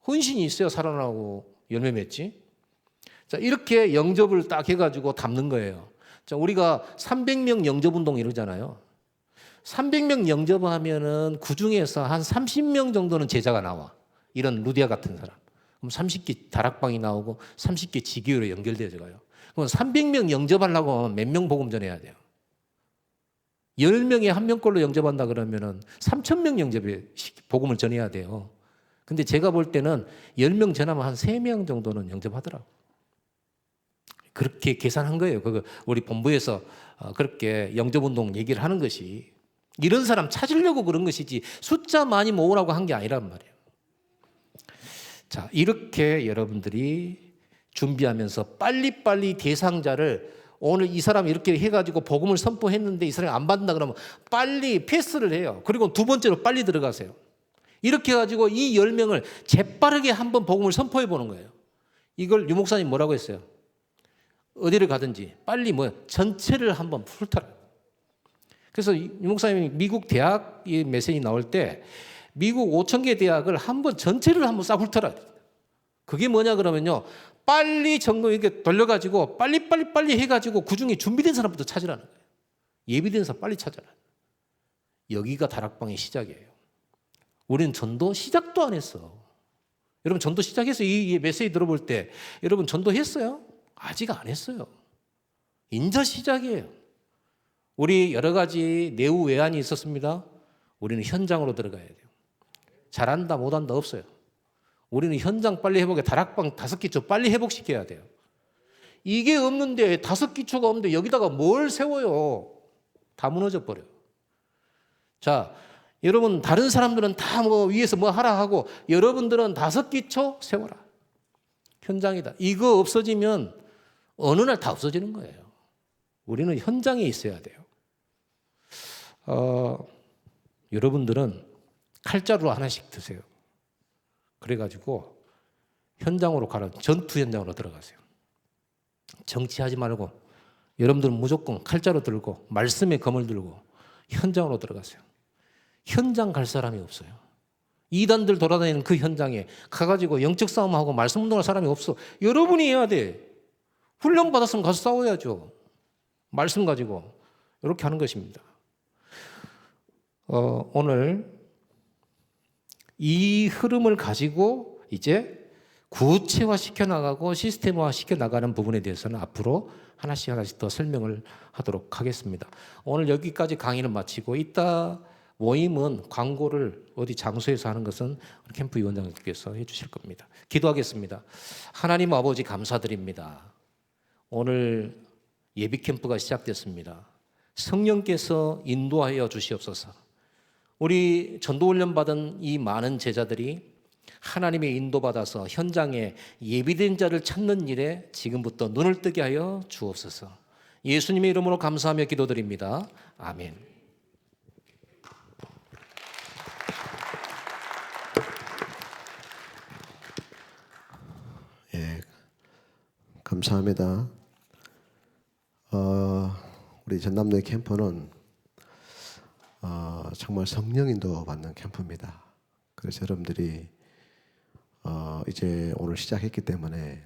헌신이 있어야 살아나고 열매 맺지. 자, 이렇게 영접을 딱 해가지고 담는 거예요. 자, 우리가 300명 영접운동 이러잖아요. 300명 영접하면은 그 중에서 한 30명 정도는 제자가 나와. 이런 루디아 같은 사람. 그럼 30개 다락방이 나오고 30개 지교회로 연결되어져 가요. 그럼 300명 영접하려고 하면 몇 명 복음 전해야 돼요? 10명에 1명꼴로 영접한다 그러면은 3,000명 영접에 복음을 전해야 돼요. 근데 제가 볼 때는 10명 전하면 한 3명 정도는 영접하더라고요. 그렇게 계산한 거예요. 그거 우리 본부에서 그렇게 영접운동 얘기를 하는 것이 이런 사람 찾으려고 그런 것이지 숫자 많이 모으라고 한 게 아니란 말이에요. 자, 이렇게 여러분들이 준비하면서 빨리빨리 대상자를 오늘 이 사람이 이렇게 해가지고 복음을 선포했는데 이 사람이 안 받는다 그러면 빨리 패스를 해요. 그리고 두 번째로 빨리 들어가세요. 이렇게 해가지고 이 10명을 재빠르게 한번 복음을 선포해 보는 거예요. 이걸 유 목사님 뭐라고 했어요? 어디를 가든지 빨리 전체를 한번 훑어라. 그래서 유 목사님이 미국 대학 메시지 나올 때 미국 5,000개 대학을 한번 전체를 한번 싹 훑어라. 그게 뭐냐 그러면요, 빨리 점검 이렇게 돌려가지고 빨리 해가지고 그 중에 준비된 사람부터 찾으라는 거예요. 예비된 사람 빨리 찾아라. 여기가 다락방의 시작이에요. 우리는 전도 시작도 안 했어. 여러분 전도 시작해서 이 메시지 들어볼 때 여러분 전도했어요? 아직 안 했어요. 인자 시작이에요. 우리 여러 가지 내후 외환이 있었습니다. 우리는 현장으로 들어가야 돼요. 잘한다 못한다 없어요. 우리는 현장 빨리 회복해 다락방 5개 좀 빨리 회복시켜야 돼요. 이게 없는데 5기초가 없는데 여기다가 뭘 세워요? 다 무너져 버려요. 자, 여러분 다른 사람들은 다 뭐 위에서 뭐 하라 하고 여러분들은 5기초 세워라. 현장이다. 이거 없어지면 어느 날 다 없어지는 거예요. 우리는 현장에 있어야 돼요. 여러분들은 칼자루 하나씩 드세요. 그래가지고 현장으로 가라. 전투 현장으로 들어가세요. 정치하지 말고 여러분들은 무조건 칼자루 들고 말씀의 검을 들고 현장으로 들어가세요. 현장 갈 사람이 없어요. 이단들 돌아다니는 그 현장에 가가지고 영적 싸움하고 말씀 운동할 사람이 없어. 여러분이 해야 돼. 훈련 받았으면 가서 싸워야죠. 말씀 가지고 이렇게 하는 것입니다. 오늘 이 흐름을 가지고 이제 구체화 시켜나가고 시스템화 시켜나가는 부분에 대해서는 앞으로 하나씩 더 설명을 하도록 하겠습니다. 오늘 여기까지 강의를 마치고 이따 모임은 광고를 어디 장소에서 하는 것은 캠프 위원장님께서 해주실 겁니다. 기도하겠습니다. 하나님 아버지 감사드립니다. 오늘 예비 캠프가 시작됐습니다. 성령께서 인도하여 주시옵소서. 우리 전도훈련 받은 이 많은 제자들이 하나님의 인도받아서 현장에 예비된 자를 찾는 일에 지금부터 눈을 뜨게 하여 주옵소서. 예수님의 이름으로 감사하며 기도드립니다. 아멘. 예, 감사합니다. 우리 전남대 캠프는 정말 성령 인도 받는 캠프입니다. 그래서 여러분들이 이제 오늘 시작했기 때문에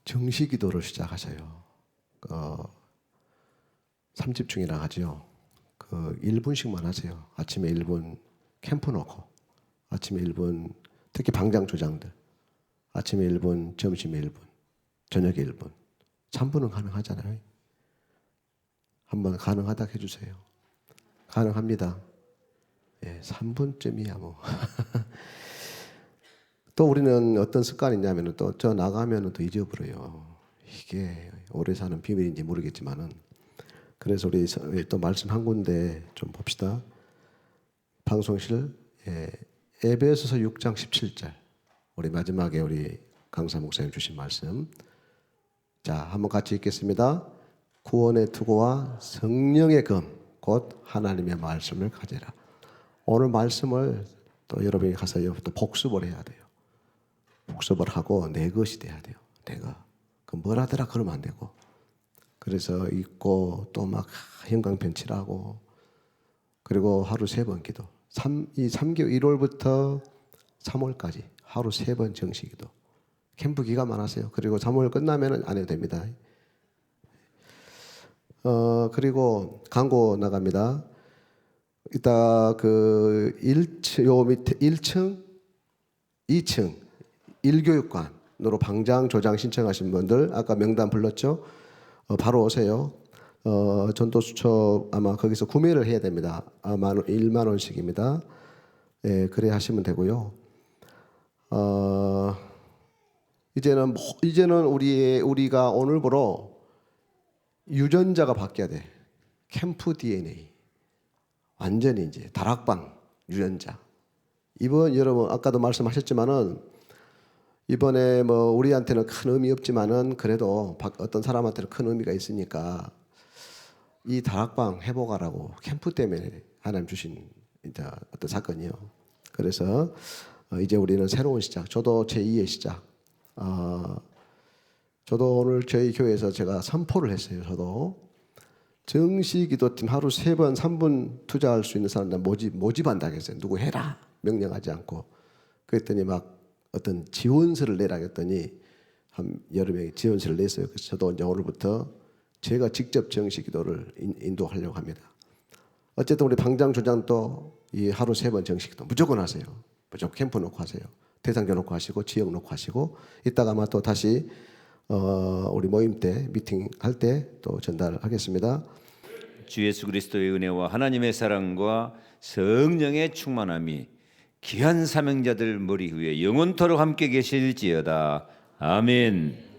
정시 기도를 시작하세요. 3집중이라 하죠. 1분씩만 하세요. 아침에 1분 캠프 놓고 아침에 1분, 특히 방장 조장들 아침에 1분, 점심에 1분, 저녁에 1분. 3분은 가능하잖아요. 한번 가능하다 해주세요. 가능합니다. 예, 3분쯤이야 뭐. 또 우리는 어떤 습관이 있냐면 또 저 나가면 또 잊어버려요. 이게 오래 사는 비밀인지 모르겠지만은 그래서 우리 또 말씀 한 군데 좀 봅시다. 방송실 에베소서 6장 17절 우리 마지막에 우리 강사 목사님 주신 말씀. 자, 한번 같이 읽겠습니다. 구원의 투구와 성령의 검 곧 하나님의 말씀을 가져라. 오늘 말씀을 또 여러분이 가서 또 복습을 해야 돼요. 복습을 하고 내 것이 돼야 돼요. 내가 그 뭘 하더라 그러면 안 되고. 그래서 읽고 또 막 형광펜칠하고 그리고 하루 3번 기도. 이 3개월 1월부터 3월까지 하루 3번 정시 기도. 캠프 기간만 하세요. 그리고 3월 끝나면은 안 해도 됩니다. 그리고 광고 나갑니다. 이따 그 1층 요 밑에 1층, 2층 1교육관으로 방장 조장 신청하신 분들 아까 명단 불렀죠? 바로 오세요. 전도수첩 아마 거기서 구매를 해야 됩니다. 아마 1만 원씩입니다. 예, 그래 하시면 되고요. 이제는 우리가 오늘부로 유전자가 바뀌어야 돼. 캠프 DNA. 완전히 이제 다락방 유전자. 이번 여러분 아까도 말씀하셨지만은 이번에 뭐 우리한테는 큰 의미 없지만은 그래도 어떤 사람한테는 큰 의미가 있으니까 이 다락방 해보가라고 캠프 때문에 하나님 주신 이제 어떤 사건이요. 그래서 이제 우리는 새로운 시작. 저도 제2의 시작. 저도 오늘 저희 교회에서 제가 선포를 했어요. 저도 정시 기도팀 하루 3번 3분 투자할 수 있는 사람들 모집한다고 했어요. 누구 해라 명령하지 않고. 그랬더니 막 어떤 지원서를 내라 했더니 한 여러 명이 지원서를 냈어요. 그래서 저도 이제 오늘부터 제가 직접 정시 기도를 인도하려고 합니다. 어쨌든 우리 방장 조장도 이 하루 3번 정시 기도 무조건 하세요. 무조건 캠프 놓고 하세요. 대상자 놓고 하시고 지역 놓고 하시고 이따가 아마 또 다시 우리 모임 때 미팅 할 때 또 전달하겠습니다. 주 예수 그리스도의 은혜와 하나님의 사랑과 성령의 충만함이 귀한 사명자들 머리 위에 영원토록 함께 계실지어다. 아멘.